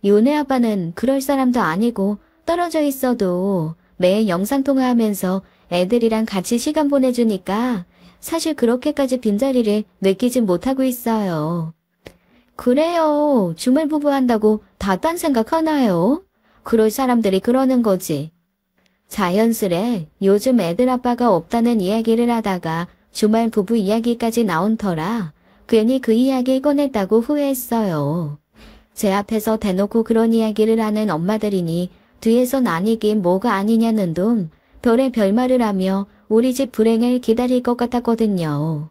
요네 아빠는 그럴 사람도 아니고 떨어져 있어도 매일 영상통화하면서 애들이랑 같이 시간 보내주니까 사실 그렇게까지 빈자리를 느끼진 못하고 있어요. 그래요. 주말 부부 한다고 다 딴 생각 하나요? 그럴 사람들이 그러는 거지. 자연스레 요즘 애들 아빠가 없다는 이야기를 하다가 주말 부부 이야기까지 나온 터라 괜히 그 이야기 꺼냈다고 후회했어요. 제 앞에서 대놓고 그런 이야기를 하는 엄마들이니 뒤에선 아니긴 뭐가 아니냐는 둥 별의 별말을 하며 우리 집 불행을 기다릴 것 같았거든요.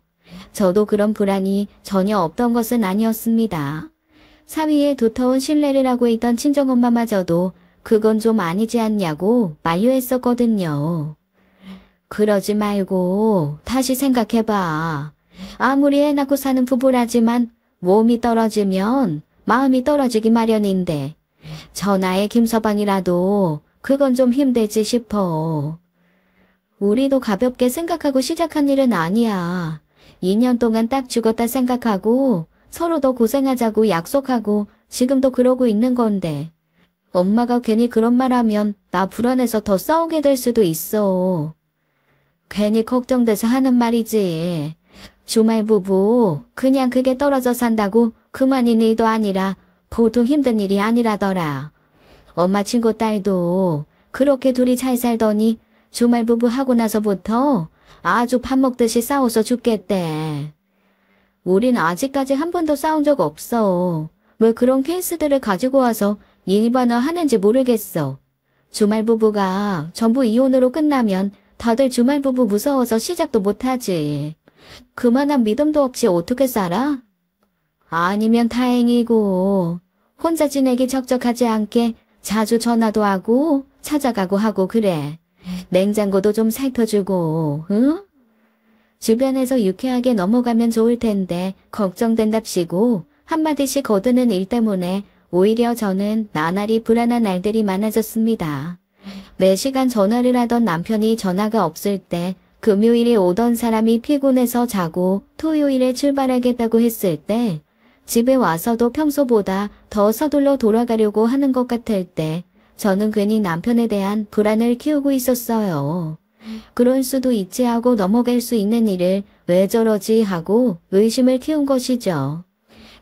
저도 그런 불안이 전혀 없던 것은 아니었습니다. 사위에 두터운 신뢰를 하고 있던 친정엄마마저도 그건 좀 아니지 않냐고 만류했었거든요. 그러지 말고 다시 생각해봐. 아무리 애 낳고 사는 부부라지만 몸이 떨어지면 마음이 떨어지기 마련인데 전하의 김서방이라도 그건 좀 힘들지 싶어. 우리도 가볍게 생각하고 시작한 일은 아니야. 2년 동안 딱 죽었다 생각하고 서로 더 고생하자고 약속하고 지금도 그러고 있는 건데 엄마가 괜히 그런 말 하면 나 불안해서 더 싸우게 될 수도 있어. 괜히 걱정돼서 하는 말이지. 주말 부부 그냥 그게 떨어져 산다고 그만인 일도 아니라 보통 힘든 일이 아니라더라. 엄마 친구 딸도 그렇게 둘이 잘 살더니 주말 부부 하고 나서부터 아주 밥 먹듯이 싸워서 죽겠대. 우린 아직까지 한 번도 싸운 적 없어. 왜 그런 케이스들을 가지고 와서 일반화하는지 모르겠어. 주말 부부가 전부 이혼으로 끝나면 다들 주말 부부 무서워서 시작도 못하지. 그만한 믿음도 없이 어떻게 살아? 아니면 다행이고 혼자 지내기 적적하지 않게 자주 전화도 하고 찾아가고 하고 그래. 냉장고도 좀 살펴주고, 응? 주변에서 유쾌하게 넘어가면 좋을 텐데 걱정된답시고 한마디씩 거드는 일 때문에 오히려 저는 나날이 불안한 날들이 많아졌습니다. 매시간 전화를 하던 남편이 전화가 없을 때 금요일에 오던 사람이 피곤해서 자고 토요일에 출발하겠다고 했을 때 집에 와서도 평소보다 더 서둘러 돌아가려고 하는 것 같을 때 저는 괜히 남편에 대한 불안을 키우고 있었어요. 그럴 수도 있지 하고 넘어갈 수 있는 일을 왜 저러지 하고 의심을 키운 것이죠.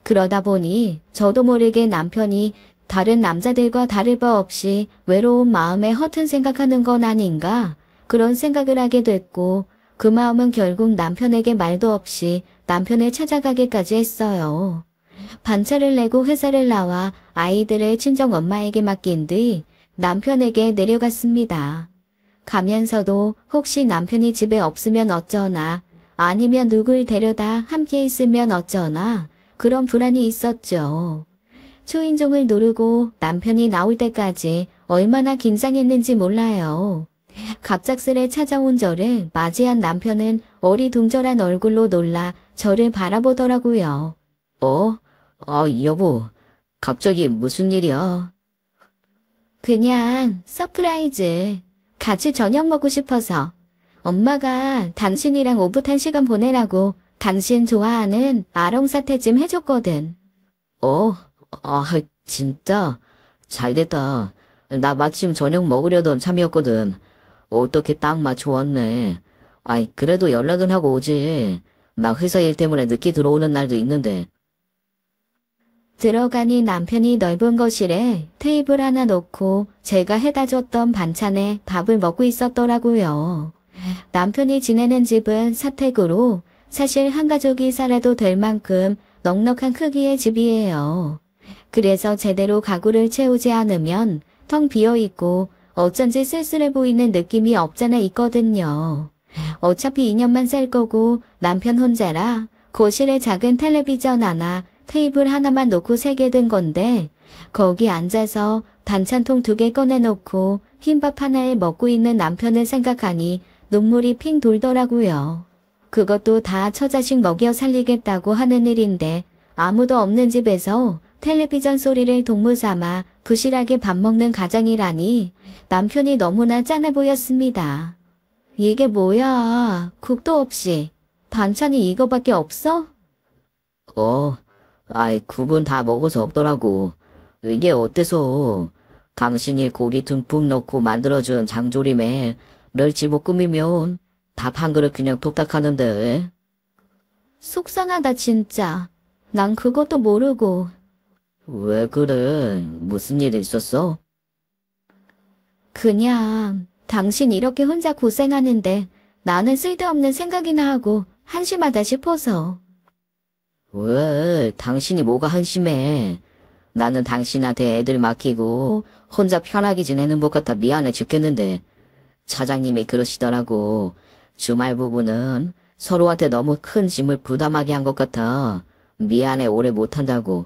그러다 보니 저도 모르게 남편이 다른 남자들과 다를 바 없이 외로운 마음에 허튼 생각하는 건 아닌가 그런 생각을 하게 됐고 그 마음은 결국 남편에게 말도 없이 남편을 찾아가기까지 했어요. 반차를 내고 회사를 나와 아이들을 친정엄마에게 맡긴 뒤 남편에게 내려갔습니다. 가면서도 혹시 남편이 집에 없으면 어쩌나 아니면 누굴 데려다 함께 있으면 어쩌나 그런 불안이 있었죠. 초인종을 누르고 남편이 나올 때까지 얼마나 긴장했는지 몰라요. 갑작스레 찾아온 저를 맞이한 남편은 어리둥절한 얼굴로 놀라 저를 바라보더라고요. 여보, 갑자기 무슨 일이야? 그냥 서프라이즈. 같이 저녁 먹고 싶어서. 엄마가 당신이랑 오붓한 시간 보내라고 당신 좋아하는 아롱사태찜 해줬거든. 아, 진짜? 잘됐다. 나 마침 저녁 먹으려던 참이었거든. 어떻게 딱 맞춰왔네. 아이, 그래도 연락은 하고 오지. 나 회사 일 때문에 늦게 들어오는 날도 있는데. 들어가니 남편이 넓은 거실에 테이블 하나 놓고 제가 해다 줬던 반찬에 밥을 먹고 있었더라고요. 남편이 지내는 집은 사택으로 사실 한 가족이 살아도 될 만큼 넉넉한 크기의 집이에요. 그래서 제대로 가구를 채우지 않으면 텅 비어있고 어쩐지 쓸쓸해 보이는 느낌이 없잖아 있거든요. 어차피 2년만 살 거고 남편 혼자라 거실에 작은 텔레비전 하나, 테이블 하나만 놓고 새게 된 건데 거기 앉아서 반찬통 2개 꺼내놓고 흰밥 하나에 먹고 있는 남편을 생각하니 눈물이 핑 돌더라고요. 그것도 다 처자식 먹여 살리겠다고 하는 일인데 아무도 없는 집에서 텔레비전 소리를 동무 삼아 부실하게 밥 먹는 가정이라니 남편이 너무나 짠해 보였습니다. 이게 뭐야? 국도 없이 반찬이 이거밖에 없어? 아이, 9분 다 먹어서 없더라고. 이게 어때서? 당신이 고기 듬뿍 넣고 만들어준 장조림에 멸치볶음이면 밥 한 그릇 그냥 뚝딱 하는데. 속상하다 진짜. 난 그것도 모르고. 왜 그래? 무슨 일 있었어? 그냥 당신 이렇게 혼자 고생하는데 나는 쓸데없는 생각이나 하고 한심하다 싶어서. 왜? 당신이 뭐가 한심해? 나는 당신한테 애들 맡기고 혼자 편하게 지내는 것 같아 미안해 죽겠는데. 차장님이 그러시더라고. 주말 부부는 서로한테 너무 큰 짐을 부담하게 한 것 같아. 미안해 오래 못한다고.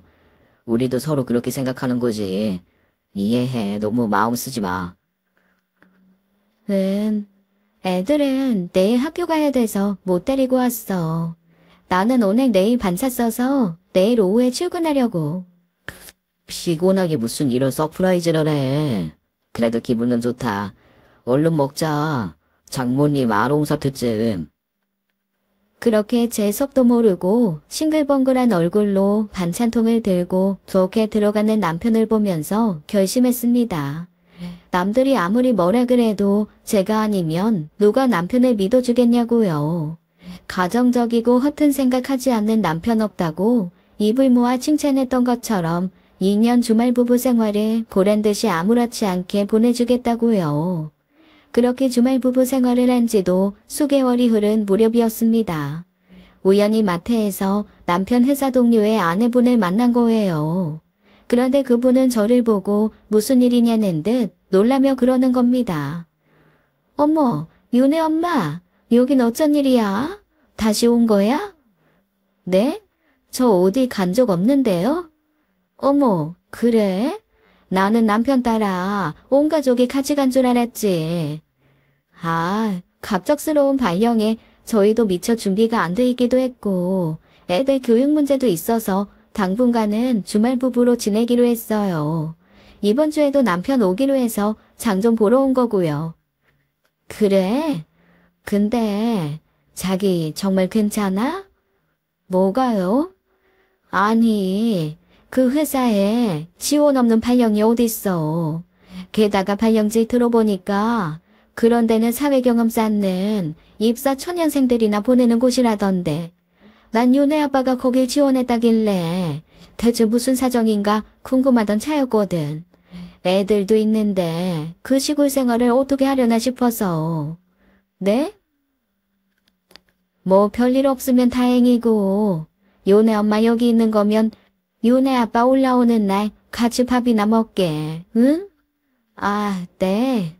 우리도 서로 그렇게 생각하는 거지. 이해해. 너무 마음 쓰지 마. 애들은 내일 학교 가야 돼서 못 데리고 왔어. 나는 오늘 내일 반차 써서 내일 오후에 출근하려고. 피곤하게 무슨 이런 서프라이즈를 해. 그래도 기분은 좋다. 얼른 먹자. 장모님 아롱사태찜. 그렇게 제 속도 모르고 싱글벙글한 얼굴로 반찬통을 들고 좋게 들어가는 남편을 보면서 결심했습니다. 남들이 아무리 뭐라 그래도 제가 아니면 누가 남편을 믿어주겠냐고요. 가정적이고 허튼 생각하지 않는 남편 없다고 입을 모아 칭찬했던 것처럼 2년 주말 부부 생활을 보란듯이 아무렇지 않게 보내주겠다고요. 그렇게 주말 부부 생활을 한 지도 수개월이 흐른 무렵이었습니다. 우연히 마트에서 남편 회사 동료의 아내분을 만난 거예요. 그런데 그분은 저를 보고 무슨 일이냐는 듯 놀라며 그러는 겁니다. 어머, 윤혜 엄마, 여긴 어쩐 일이야? 다시 온 거야? 네? 저 어디 간 적 없는데요? 어머, 그래? 나는 남편 따라 온 가족이 같이 간 줄 알았지. 아, 갑작스러운 발령에 저희도 미처 준비가 안 돼 있기도 했고 애들 교육 문제도 있어서 당분간은 주말 부부로 지내기로 했어요. 이번 주에도 남편 오기로 해서 장 좀 보러 온 거고요. 그래? 근데 자기 정말 괜찮아? 뭐가요? 아니, 그 회사에 지원 없는 발령이 어딨어. 게다가 발령지 들어보니까 그런 데는 사회경험 쌓는 입사 초년생들이나 보내는 곳이라던데. 난 윤혜 아빠가 거길 지원했다길래 대체 무슨 사정인가 궁금하던 차였거든. 애들도 있는데 그 시골 생활을 어떻게 하려나 싶어서. 네? 뭐 별일 없으면 다행이고 윤혜 엄마 여기 있는 거면 윤혜 아빠 올라오는 날 같이 밥이나 먹게, 응? 아, 네.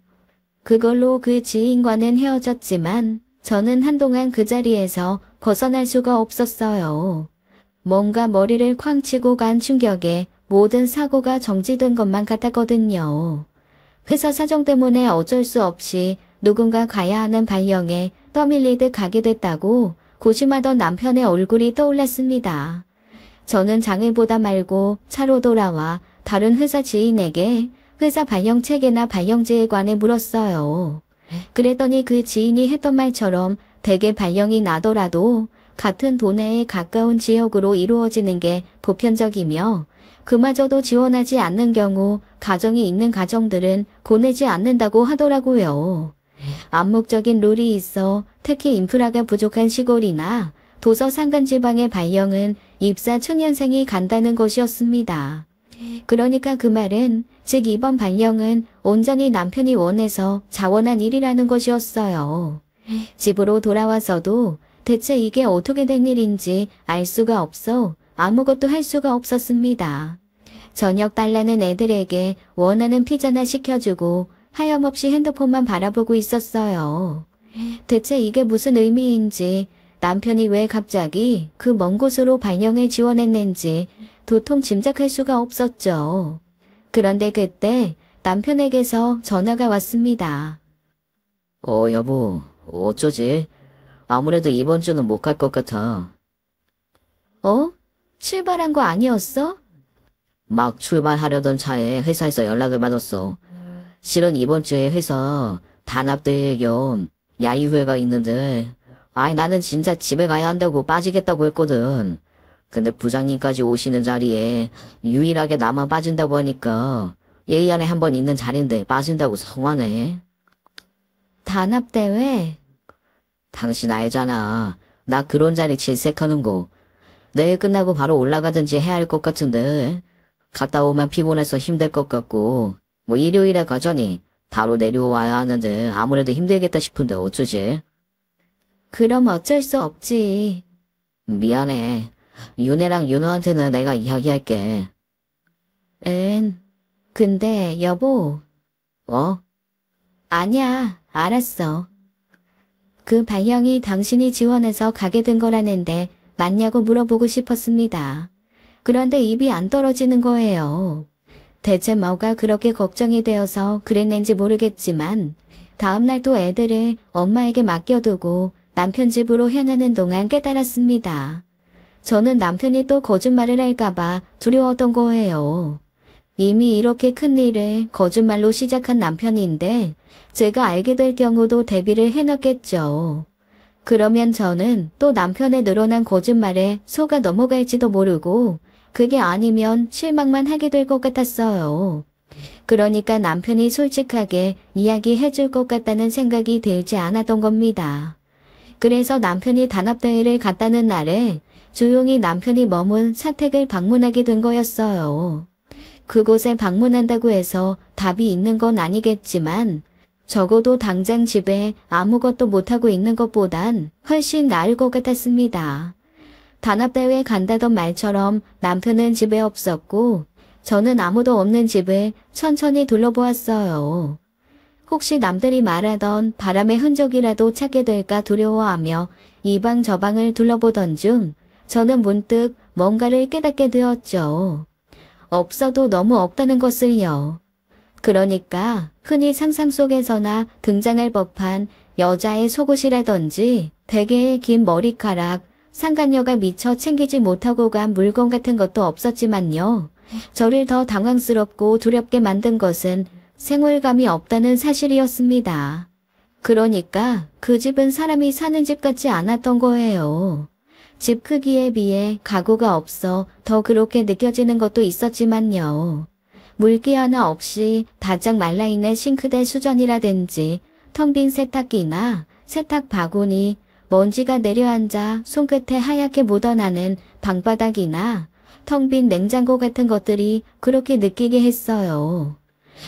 그걸로 그 지인과는 헤어졌지만 저는 한동안 그 자리에서 벗어날 수가 없었어요. 뭔가 머리를 쾅 치고 간 충격에 모든 사고가 정지된 것만 같았거든요. 회사 사정 때문에 어쩔 수 없이 누군가 가야 하는 발령에 떠밀리듯 가게 됐다고 고심하던 남편의 얼굴이 떠올랐습니다. 저는 장을 보다 말고 차로 돌아와 다른 회사 지인에게 회사 발령 체계나 발령제에 관해 물었어요. 그랬더니 그 지인이 했던 말처럼 대개 발령이 나더라도 같은 도내에 가까운 지역으로 이루어지는 게 보편적이며 그마저도 지원하지 않는 경우 가정이 있는 가정들은 보내지 않는다고 하더라고요. 암묵적인 룰이 있어 특히 인프라가 부족한 시골이나 도서 산간 지방의 발령은 입사 초년생이 간다는 것이었습니다. 그러니까 그 말은 즉 이번 발령은 온전히 남편이 원해서 자원한 일이라는 것이었어요. 집으로 돌아와서도 대체 이게 어떻게 된 일인지 알 수가 없어 아무것도 할 수가 없었습니다. 저녁 달라는 애들에게 원하는 피자나 시켜주고 하염없이 핸드폰만 바라보고 있었어요. 대체 이게 무슨 의미인지 남편이 왜 갑자기 그 먼 곳으로 발령을 지원했는지 도통 짐작할 수가 없었죠. 그런데 그때 남편에게서 전화가 왔습니다. 여보, 어쩌지? 아무래도 이번 주는 못 갈 것 같아. 출발한 거 아니었어? 막 출발하려던 차에 회사에서 연락을 받았어. 실은 이번 주에 회사 단합대회 겸 야유회가 있는데, 나는 진짜 집에 가야 한다고 빠지겠다고 했거든. 근데 부장님까지 오시는 자리에 유일하게 나만 빠진다고 하니까 예의 안에 한 번 있는 자리인데 빠진다고 성화네. 단합대회? 당신 알잖아. 나 그런 자리 질색하는 거. 내일 끝나고 바로 올라가든지 해야 할 것 같은데 갔다 오면 피곤해서 힘들 것 같고 일요일에 가자니 바로 내려와야 하는데 아무래도 힘들겠다 싶은데 어쩌지? 그럼 어쩔 수 없지. 미안해. 윤혜랑 윤호한테는 내가 이야기할게. 근데 여보. 아니야, 알았어. 그 발령이 당신이 지원해서 가게 된 거라는데 맞냐고 물어보고 싶었습니다. 그런데 입이 안 떨어지는 거예요. 대체 뭐가 그렇게 걱정이 되어서 그랬는지 모르겠지만 다음날 또 애들을 엄마에게 맡겨두고 남편 집으로 향하는 동안 깨달았습니다. 저는 남편이 또 거짓말을 할까봐 두려웠던 거예요. 이미 이렇게 큰 일을 거짓말로 시작한 남편인데 제가 알게 될 경우도 대비를 해놨겠죠. 그러면 저는 또 남편의 늘어난 거짓말에 속아 넘어갈지도 모르고 그게 아니면 실망만 하게 될 것 같았어요. 그러니까 남편이 솔직하게 이야기해 줄 것 같다는 생각이 들지 않았던 겁니다. 그래서 남편이 단합대회를 갔다는 날에 조용히 남편이 머문 사택을 방문하게 된 거였어요. 그곳에 방문한다고 해서 답이 있는 건 아니겠지만 적어도 당장 집에 아무것도 못하고 있는 것보단 훨씬 나을 것 같았습니다. 단합대회 간다던 말처럼 남편은 집에 없었고 저는 아무도 없는 집을 천천히 둘러보았어요. 혹시 남들이 말하던 바람의 흔적이라도 찾게 될까 두려워하며 이 방 저 방을 둘러보던 중 저는 문득 뭔가를 깨닫게 되었죠. 없어도 너무 없다는 것을요. 그러니까 흔히 상상 속에서나 등장할 법한 여자의 속옷이라든지 베개의 긴 머리카락, 상간녀가 미처 챙기지 못하고 간 물건 같은 것도 없었지만요. 저를 더 당황스럽고 두렵게 만든 것은 생활감이 없다는 사실이었습니다. 그러니까 그 집은 사람이 사는 집 같지 않았던 거예요. 집 크기에 비해 가구가 없어 더 그렇게 느껴지는 것도 있었지만요. 물기 하나 없이 바짝 말라있는 싱크대 수전이라든지 텅 빈 세탁기나 세탁 바구니, 먼지가 내려앉아 손끝에 하얗게 묻어나는 방바닥이나 텅 빈 냉장고 같은 것들이 그렇게 느끼게 했어요.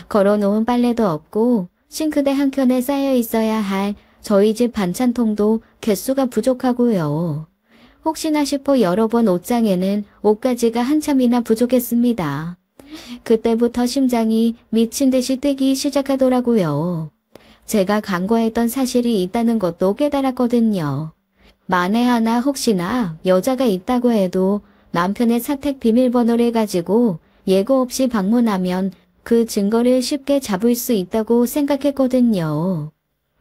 걸어놓은 빨래도 없고 싱크대 한켠에 쌓여 있어야 할 저희 집 반찬통도 개수가 부족하고요. 혹시나 싶어 열어본 옷장에는 옷가지가 한참이나 부족했습니다. 그때부터 심장이 미친 듯이 뛰기 시작하더라고요. 제가 간과했던 사실이 있다는 것도 깨달았거든요. 만에 하나 혹시나 여자가 있다고 해도 남편의 사택 비밀번호를 가지고 예고 없이 방문하면 그 증거를 쉽게 잡을 수 있다고 생각했거든요.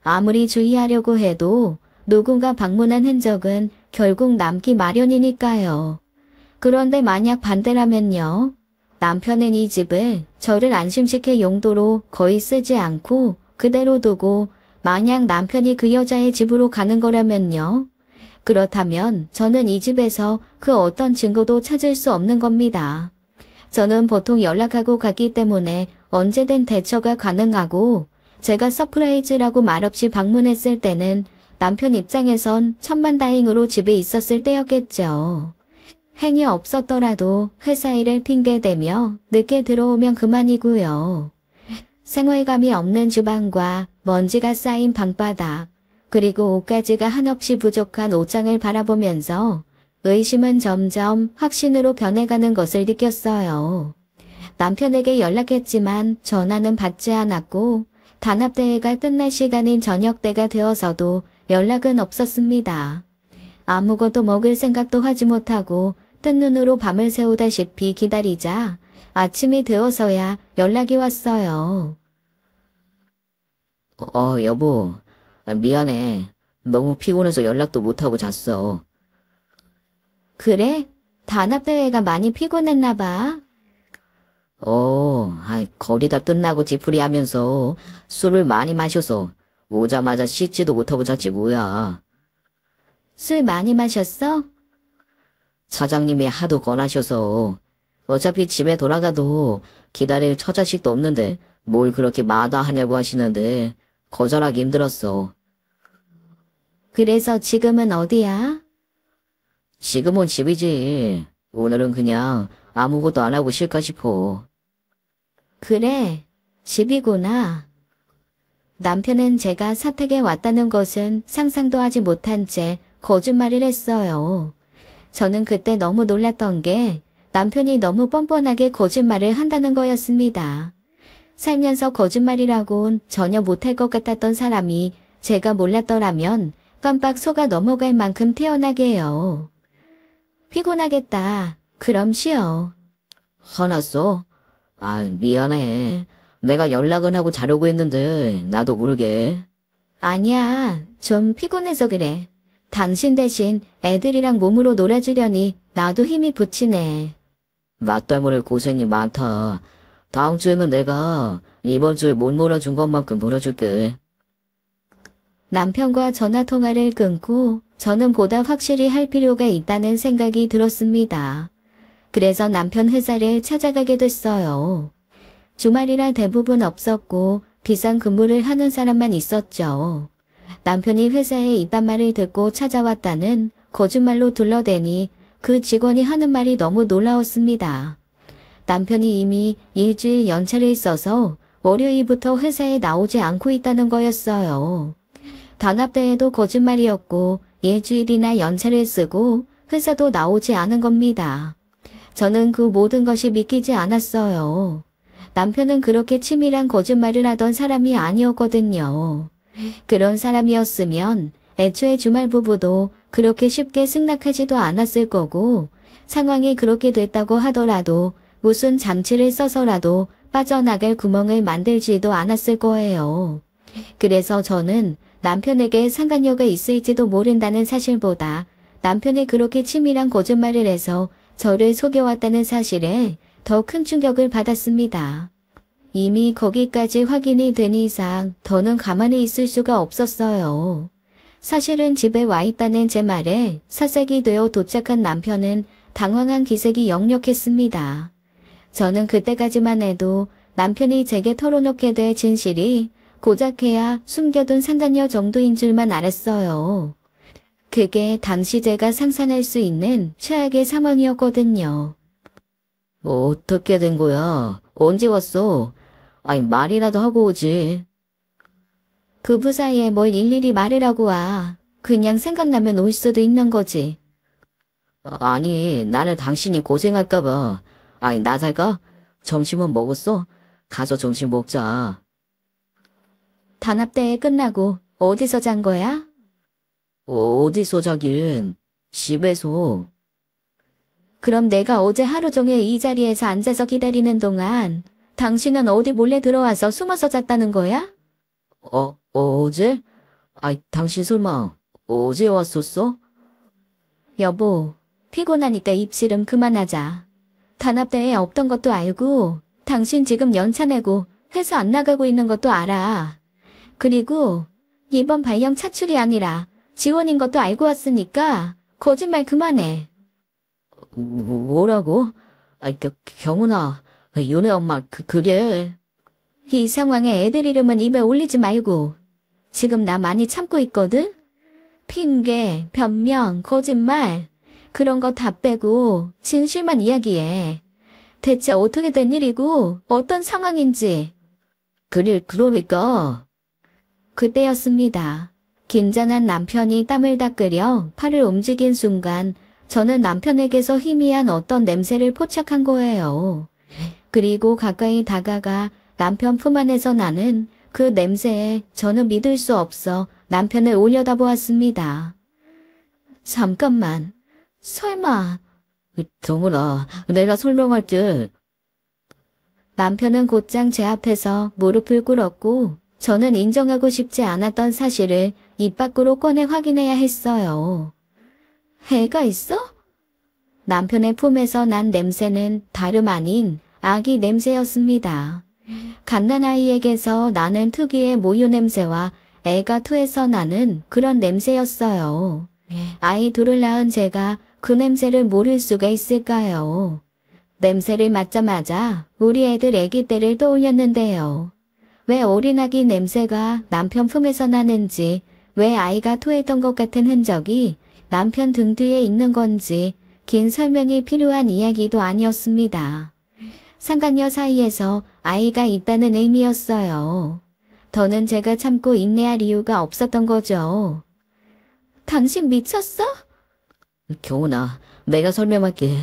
아무리 주의하려고 해도 누군가 방문한 흔적은 결국 남기 마련이니까요. 그런데 만약 반대라면요? 남편은 이 집을 저를 안심시킬 용도로 거의 쓰지 않고 그대로 두고 만약 남편이 그 여자의 집으로 가는 거라면요. 그렇다면 저는 이 집에서 그 어떤 증거도 찾을 수 없는 겁니다. 저는 보통 연락하고 가기 때문에 언제든 대처가 가능하고 제가 서프라이즈라고 말없이 방문했을 때는 남편 입장에선 천만다행으로 집에 있었을 때였겠죠. 행위 없었더라도 회사 일을 핑계대며 늦게 들어오면 그만이고요. 생활감이 없는 주방과 먼지가 쌓인 방바닥, 그리고 옷가지가 한없이 부족한 옷장을 바라보면서 의심은 점점 확신으로 변해가는 것을 느꼈어요. 남편에게 연락했지만 전화는 받지 않았고 단합대회가 끝날 시간인 저녁때가 되어서도 연락은 없었습니다. 아무것도 먹을 생각도 하지 못하고 뜬 눈으로 밤을 새우다시피 기다리자 아침이 되어서야 연락이 왔어요. 여보. 미안해. 너무 피곤해서 연락도 못하고 잤어. 그래? 단합대회가 많이 피곤했나 봐. 거리다 끝나고 뒤풀이 하면서 술을 많이 마셔서 오자마자 씻지도 못하고 잤지 뭐야. 술 많이 마셨어? 사장님이 하도 권하셔서 어차피 집에 돌아가도 기다릴 처자식도 없는데 뭘 그렇게 마다하냐고 하시는데 거절하기 힘들었어. 그래서 지금은 어디야? 지금은 집이지. 오늘은 그냥 아무것도 안 하고 쉴까 싶어. 그래, 집이구나. 남편은 제가 사택에 왔다는 것은 상상도 하지 못한 채 거짓말을 했어요. 저는 그때 너무 놀랐던 게 남편이 너무 뻔뻔하게 거짓말을 한다는 거였습니다. 살면서 거짓말이라곤 전혀 못할 것 같았던 사람이 제가 몰랐더라면 깜빡 속아 넘어갈 만큼 태어나게요. 피곤하겠다. 그럼 쉬어. 화났어? 미안해. 내가 연락은 하고 자려고 했는데 나도 모르게. 아니야. 좀 피곤해서 그래. 당신 대신 애들이랑 몸으로 놀아주려니 나도 힘이 붙이네. 나 때문에 고생이 많다. 다음 주에는 내가 이번 주에 못 놀아준 것만큼 놀아줄게. 남편과 전화통화를 끊고 저는 보다 확실히 할 필요가 있다는 생각이 들었습니다. 그래서 남편 회사를 찾아가게 됐어요. 주말이라 대부분 없었고 비상 근무를 하는 사람만 있었죠. 남편이 회사에 있단 말을 듣고 찾아왔다는 거짓말로 둘러대니 그 직원이 하는 말이 너무 놀라웠습니다. 남편이 이미 일주일 연차를 써서 월요일부터 회사에 나오지 않고 있다는 거였어요. 단합대회도 거짓말이었고 일주일이나 연차를 쓰고 회사도 나오지 않은 겁니다. 저는 그 모든 것이 믿기지 않았어요. 남편은 그렇게 치밀한 거짓말을 하던 사람이 아니었거든요. 그런 사람이었으면 애초에 주말 부부도 그렇게 쉽게 승낙하지도 않았을 거고 상황이 그렇게 됐다고 하더라도 무슨 장치를 써서라도 빠져나갈 구멍을 만들지도 않았을 거예요. 그래서 저는 남편에게 상관녀가 있을지도 모른다는 사실보다 남편이 그렇게 치밀한 거짓말을 해서 저를 속여왔다는 사실에 더 큰 충격을 받았습니다. 이미 거기까지 확인이 된 이상 더는 가만히 있을 수가 없었어요. 사실은 집에 와 있다는 제 말에 사색이 되어 도착한 남편은 당황한 기색이 역력했습니다. 저는 그때까지만 해도 남편이 제게 털어놓게 될 진실이 고작해야 숨겨둔 상간녀 정도인 줄만 알았어요. 그게 당시 제가 상상할 수 있는 최악의 상황이었거든요. 어떻게 된 거야? 언제 왔어? 말이라도 하고 오지. 부부 사이에 뭘 일일이 말을 하고 와. 그냥 생각나면 올 수도 있는 거지. 아니, 나는 당신이 고생할까봐. 나 살까? 점심은 먹었어? 가서 점심 먹자. 단합대회 끝나고 어디서 잔 거야? 어디서 자긴? 집에서. 그럼 내가 어제 하루 종일 이 자리에서 앉아서 기다리는 동안 당신은 어디 몰래 들어와서 숨어서 잤다는 거야? 어제? 당신 설마 어제 왔었어? 여보, 피곤하니까 입씨름 그만하자. 단합대에 없던 것도 알고, 당신 지금 연차 내고 회사 안 나가고 있는 것도 알아. 그리고 이번 발령 차출이 아니라 지원인 것도 알고 왔으니까 거짓말 그만해. 뭐라고? 경훈아, 윤혜 엄마, 그래. 이 상황에 애들 이름은 입에 올리지 말고. 지금 나 많이 참고 있거든? 핑계, 변명, 거짓말 그런 거 다 빼고 진실만 이야기해. 대체 어떻게 된 일이고 어떤 상황인지. 그러니까. 그때였습니다. 긴장한 남편이 땀을 닦으려 팔을 움직인 순간 저는 남편에게서 희미한 어떤 냄새를 포착한 거예요. 그리고 가까이 다가가 남편 품 안에서 나는 그 냄새에 저는 믿을 수 없어 남편을 올려다보았습니다. 잠깐만, 설마. 경훈아, 내가 설명할게. 남편은 곧장 제 앞에서 무릎을 꿇었고 저는 인정하고 싶지 않았던 사실을 입 밖으로 꺼내 확인해야 했어요. 애가 있어? 남편의 품에서 난 냄새는 다름 아닌 아기 냄새였습니다. 갓난아이에게서 나는 특유의 모유 냄새와 애가 투에서 나는 그런 냄새였어요. 아이 둘을 낳은 제가 그 냄새를 모를 수가 있을까요? 냄새를 맡자마자 우리 애들 아기 때를 떠올렸는데요. 왜 어린아기 냄새가 남편 품에서 나는지, 왜 아이가 토했던 것 같은 흔적이 남편 등 뒤에 있는 건지 긴 설명이 필요한 이야기도 아니었습니다. 상간녀 사이에서 아이가 있다는 의미였어요. 더는 제가 참고 인내할 이유가 없었던 거죠. 당신 미쳤어? 경훈아, 내가 설명할게.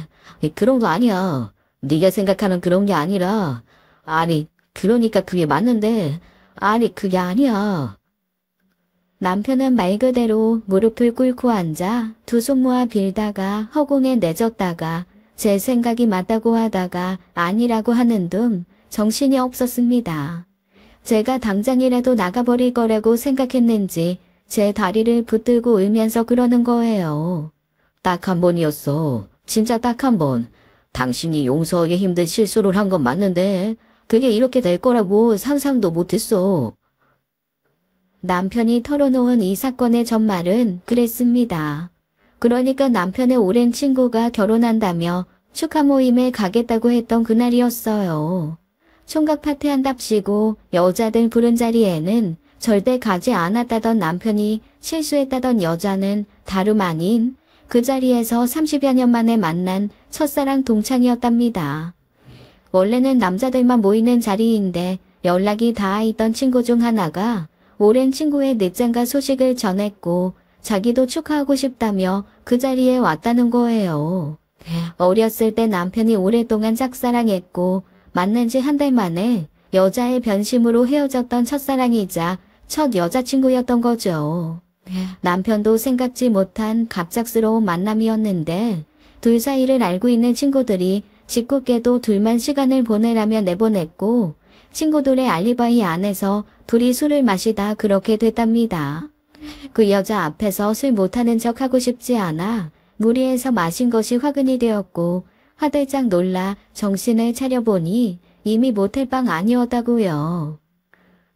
그런 거 아니야. 네가 생각하는 그런 게 아니라. 그러니까 그게 맞는데. 그게 아니야. 남편은 말 그대로 무릎을 꿇고 앉아 두 손 모아 빌다가 허공에 내졌다가 제 생각이 맞다고 하다가 아니라고 하는 등 정신이 없었습니다. 제가 당장이라도 나가버릴 거라고 생각했는지 제 다리를 붙들고 울면서 그러는 거예요. 딱 한 번이었어. 진짜 딱 한 번. 당신이 용서하기 힘든 실수를 한 건 맞는데 그게 이렇게 될 거라고 상상도 못했어. 남편이 털어놓은 이 사건의 전말은 그랬습니다. 그러니까 남편의 오랜 친구가 결혼한다며 축하 모임에 가겠다고 했던 그날이었어요. 총각 파티한답시고 여자들 부른 자리에는 절대 가지 않았다던 남편이 실수했다던 여자는 다름 아닌 그 자리에서 30여 년 만에 만난 첫사랑 동창이었답니다. 원래는 남자들만 모이는 자리인데 연락이 닿아있던 친구 중 하나가 오랜 친구의 늦장가 소식을 전했고 자기도 축하하고 싶다며 그 자리에 왔다는 거예요. 어렸을 때 남편이 오랫동안 짝사랑했고 만난 지 한 달 만에 여자의 변심으로 헤어졌던 첫사랑이자 첫 여자친구였던 거죠. 남편도 생각지 못한 갑작스러운 만남이었는데 둘 사이를 알고 있는 친구들이 짓궂게도 둘만 시간을 보내라며 내보냈고 친구들의 알리바이 안에서 둘이 술을 마시다 그렇게 됐답니다. 그 여자 앞에서 술 못하는 척 하고 싶지 않아 무리해서 마신 것이 화근이 되었고 화들짝 놀라 정신을 차려보니 이미 모텔 방 아니었다고요.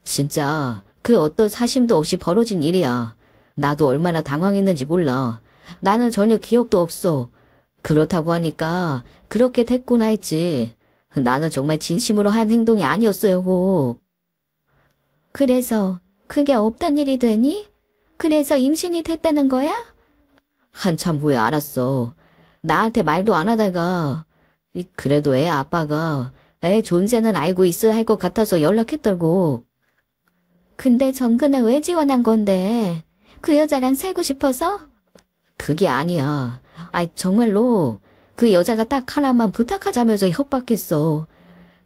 진짜 그 어떤 사심도 없이 벌어진 일이야. 나도 얼마나 당황했는지 몰라. 나는 전혀 기억도 없어. 그렇다고 하니까 그렇게 됐구나 했지. 나는 정말 진심으로 한 행동이 아니었어요. 그래서 그게 없던 일이 되니? 그래서 임신이 됐다는 거야? 한참 후에 알았어. 나한테 말도 안 하다가 그래도 애 아빠가 애 존재는 알고 있어야 할 것 같아서 연락했더라고. 근데 정근을 왜 지원한 건데? 그 여자랑 살고 싶어서? 그게 아니야. 정말로 그 여자가 딱 하나만 부탁하자면서 협박했어.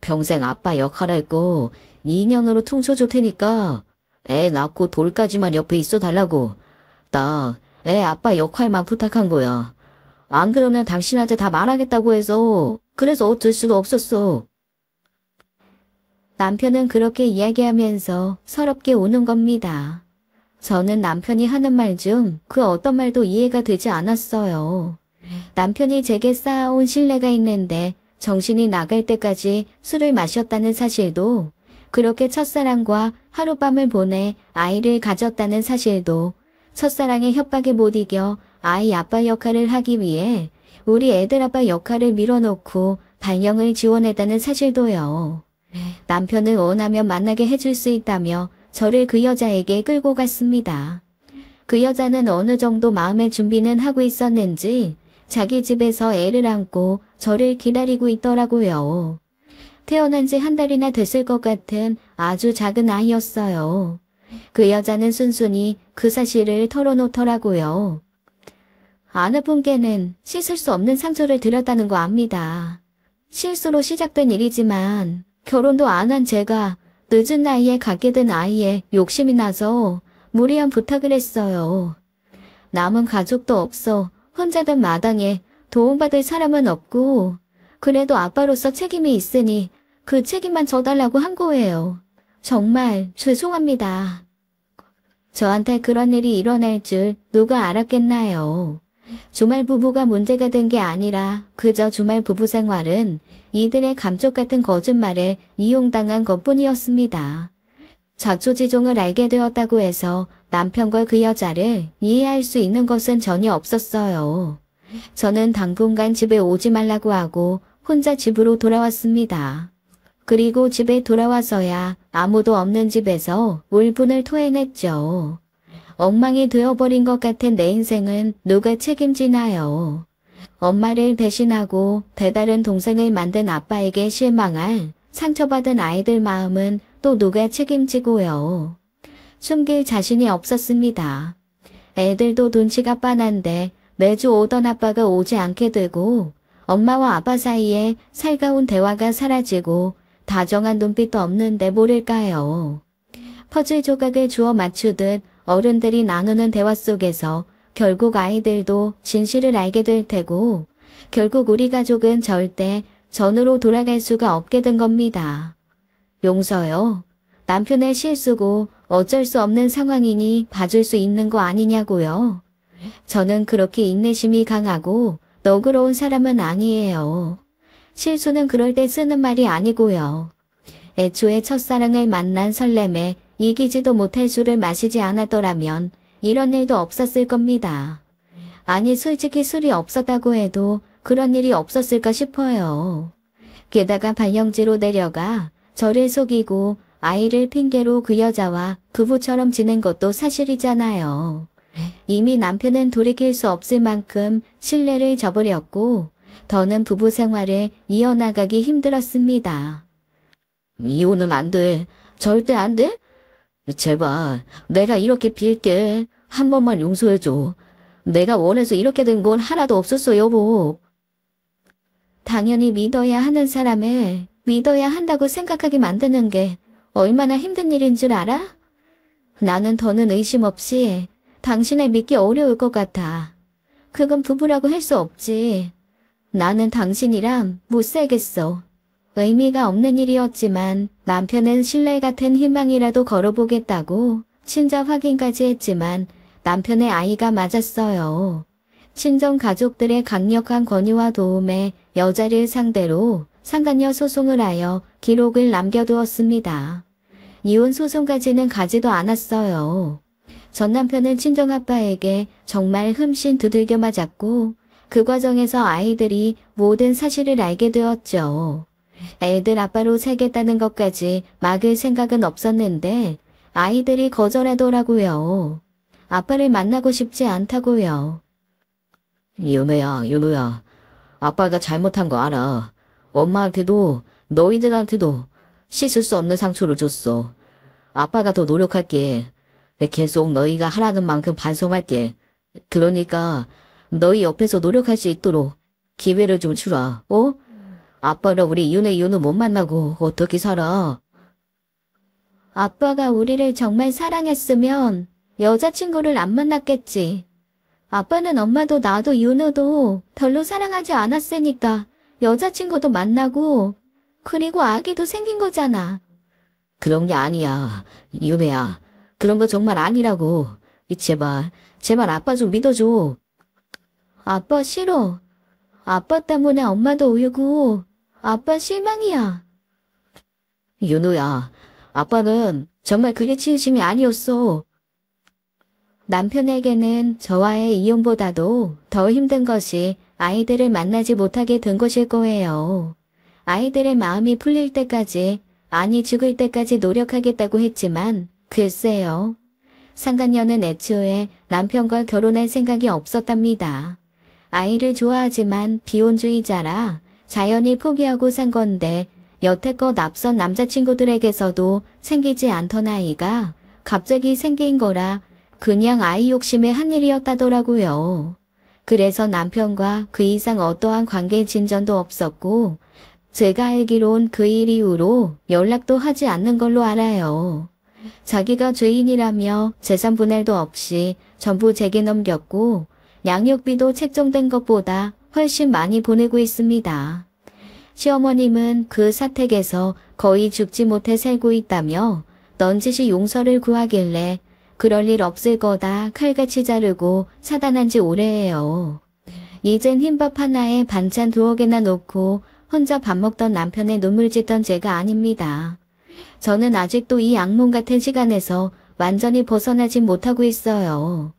평생 아빠 역할 할거 2년으로 퉁쳐줄 테니까 애 낳고 돌까지만 옆에 있어 달라고. 딱 애 아빠 역할만 부탁한 거야. 안 그러면 당신한테 다 말하겠다고 해서 그래서 어쩔 수가 없었어. 남편은 그렇게 이야기하면서 서럽게 우는 겁니다. 저는 남편이 하는 말 중 그 어떤 말도 이해가 되지 않았어요. 남편이 제게 쌓아온 신뢰가 있는데 정신이 나갈 때까지 술을 마셨다는 사실도, 그렇게 첫사랑과 하룻밤을 보내 아이를 가졌다는 사실도, 첫사랑의 협박에 못 이겨 아이 아빠 역할을 하기 위해 우리 애들 아빠 역할을 밀어놓고 발령을 지원했다는 사실도요. 남편을 원하면 만나게 해줄 수 있다며 저를 그 여자에게 끌고 갔습니다. 그 여자는 어느 정도 마음의 준비는 하고 있었는지 자기 집에서 애를 안고 저를 기다리고 있더라고요. 태어난 지 한 달이나 됐을 것 같은 아주 작은 아이였어요. 그 여자는 순순히 그 사실을 털어놓더라고요. 안 아픈 개는 씻을 수 없는 상처를 드렸다는 거 압니다. 실수로 시작된 일이지만 결혼도 안 한 제가 늦은 나이에 갖게 된 아이에 욕심이 나서 무리한 부탁을 했어요. 남은 가족도 없어 혼자 된 마당에 도움받을 사람은 없고 그래도 아빠로서 책임이 있으니 그 책임만 져달라고 한 거예요. 정말 죄송합니다. 저한테 그런 일이 일어날 줄 누가 알았겠나요. 주말 부부가 문제가 된 게 아니라 그저 주말 부부 생활은 이들의 감쪽 같은 거짓말에 이용당한 것뿐이었습니다. 자초지종을 알게 되었다고 해서 남편과 그 여자를 이해할 수 있는 것은 전혀 없었어요. 저는 당분간 집에 오지 말라고 하고 혼자 집으로 돌아왔습니다. 그리고 집에 돌아와서야 아무도 없는 집에서 울분을 토해냈죠. 엉망이 되어버린 것 같은 내 인생은 누가 책임지나요? 엄마를 배신하고 배다른 동생을 만든 아빠에게 실망할 상처받은 아이들 마음은 또 누가 책임지고요. 숨길 자신이 없었습니다. 애들도 눈치가 빤한데 매주 오던 아빠가 오지 않게 되고 엄마와 아빠 사이에 살가운 대화가 사라지고 다정한 눈빛도 없는데 모를까요. 퍼즐 조각을 주워 맞추듯 어른들이 나누는 대화 속에서 결국 아이들도 진실을 알게 될 테고 결국 우리 가족은 절대 전으로 돌아갈 수가 없게 된 겁니다. 용서요. 남편의 실수고 어쩔 수 없는 상황이니 봐줄 수 있는 거 아니냐고요. 저는 그렇게 인내심이 강하고 너그러운 사람은 아니에요. 실수는 그럴 때 쓰는 말이 아니고요. 애초에 첫사랑을 만난 설렘에 이기지도 못할 술을 마시지 않았더라면 이런 일도 없었을 겁니다. 아니 솔직히 술이 없었다고 해도 그런 일이 없었을까 싶어요. 게다가 발령지로 내려가 저를 속이고 아이를 핑계로 그 여자와 부부처럼 지낸 것도 사실이잖아요. 이미 남편은 돌이킬 수 없을 만큼 신뢰를 저버렸고 더는 부부 생활을 이어나가기 힘들었습니다. 이혼은 안 돼. 절대 안 돼? 제발 내가 이렇게 빌게. 한 번만 용서해줘. 내가 원해서 이렇게 된 건 하나도 없었어 여보. 당연히 믿어야 하는 사람을 믿어야 한다고 생각하게 만드는 게 얼마나 힘든 일인 줄 알아? 나는 더는 의심 없이 당신을 믿기 어려울 것 같아. 그건 부부라고 할 수 없지. 나는 당신이랑 못 살겠어. 의미가 없는 일이었지만 남편은 신뢰 같은 희망이라도 걸어보겠다고 친자 확인까지 했지만 남편의 아이가 맞았어요. 친정 가족들의 강력한 권유와 도움에 여자를 상대로 상간녀 소송을 하여 기록을 남겨두었습니다. 이혼 소송까지는 가지도 않았어요. 전 남편은 친정아빠에게 정말 흠씬 두들겨 맞았고 그 과정에서 아이들이 모든 사실을 알게 되었죠. 애들 아빠로 살겠다는 것까지 막을 생각은 없었는데 아이들이 거절하더라고요. 아빠를 만나고 싶지 않다고요. 윤우야. 아빠가 잘못한 거 알아. 엄마한테도 너희들한테도 씻을 수 없는 상처를 줬어. 아빠가 더 노력할게. 계속 너희가 하라는 만큼 반성할게. 그러니까 너희 옆에서 노력할 수 있도록 기회를 좀 주라. 어? 아빠랑 우리 윤우 못 만나고 어떻게 살아? 아빠가 우리를 정말 사랑했으면 여자친구를 안 만났겠지. 아빠는 엄마도 나도 윤우도 별로 사랑하지 않았으니까 여자친구도 만나고 그리고 아기도 생긴 거잖아. 그런 게 아니야. 윤우야. 그런 거 정말 아니라고. 제발 아빠 좀 믿어줘. 아빠 싫어. 아빠 때문에 엄마도 울고 아빠 실망이야. 윤우야, 아빠는 정말 그게 진심이 아니었어. 남편에게는 저와의 이혼보다도 더 힘든 것이 아이들을 만나지 못하게 된 것일 거예요. 아이들의 마음이 풀릴 때까지, 아니 죽을 때까지 노력하겠다고 했지만 글쎄요. 상간녀는 애초에 남편과 결혼할 생각이 없었답니다. 아이를 좋아하지만 비혼주의자라 자연히 포기하고 산 건데 여태껏 앞선 남자친구들에게서도 생기지 않던 아이가 갑자기 생긴 거라 그냥 아이 욕심에 한 일이었다더라고요. 그래서 남편과 그 이상 어떠한 관계 진전도 없었고 제가 알기론 그 일 이후로 연락도 하지 않는 걸로 알아요. 자기가 죄인이라며 재산 분할도 없이 전부 제게 넘겼고 양육비도 책정된 것보다 훨씬 많이 보내고 있습니다. 시어머님은 그 사택에서 거의 죽지 못해 살고 있다며 넌지시 용서를 구하길래 그럴 일 없을 거다 칼같이 자르고 차단한 지 오래예요. 이젠 흰밥 하나에 반찬 2개나 놓고 혼자 밥 먹던 남편의 눈물 짓던 제가 아닙니다. 저는 아직도 이 악몽 같은 시간에서 완전히 벗어나지 못하고 있어요.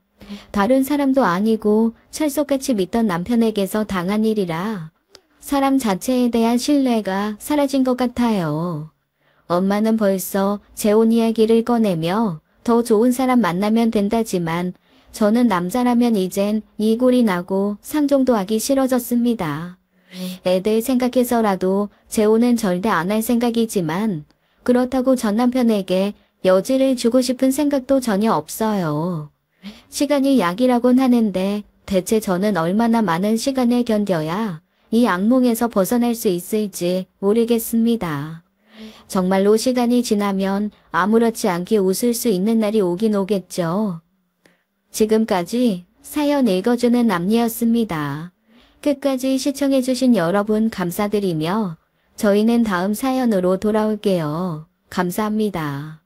다른 사람도 아니고 철석같이 믿던 남편에게서 당한 일이라 사람 자체에 대한 신뢰가 사라진 것 같아요. 엄마는 벌써 재혼 이야기를 꺼내며 더 좋은 사람 만나면 된다지만 저는 남자라면 이젠 이골이 나고 상종도 하기 싫어졌습니다. 애들 생각해서라도 재혼은 절대 안 할 생각이지만 그렇다고 전 남편에게 여지를 주고 싶은 생각도 전혀 없어요. 시간이 약이라곤 하는데 대체 저는 얼마나 많은 시간을 견뎌야 이 악몽에서 벗어날 수 있을지 모르겠습니다. 정말로 시간이 지나면 아무렇지 않게 웃을 수 있는 날이 오긴 오겠죠. 지금까지 사연 읽어주는 남리였습니다. 끝까지 시청해주신 여러분 감사드리며 저희는 다음 사연으로 돌아올게요. 감사합니다.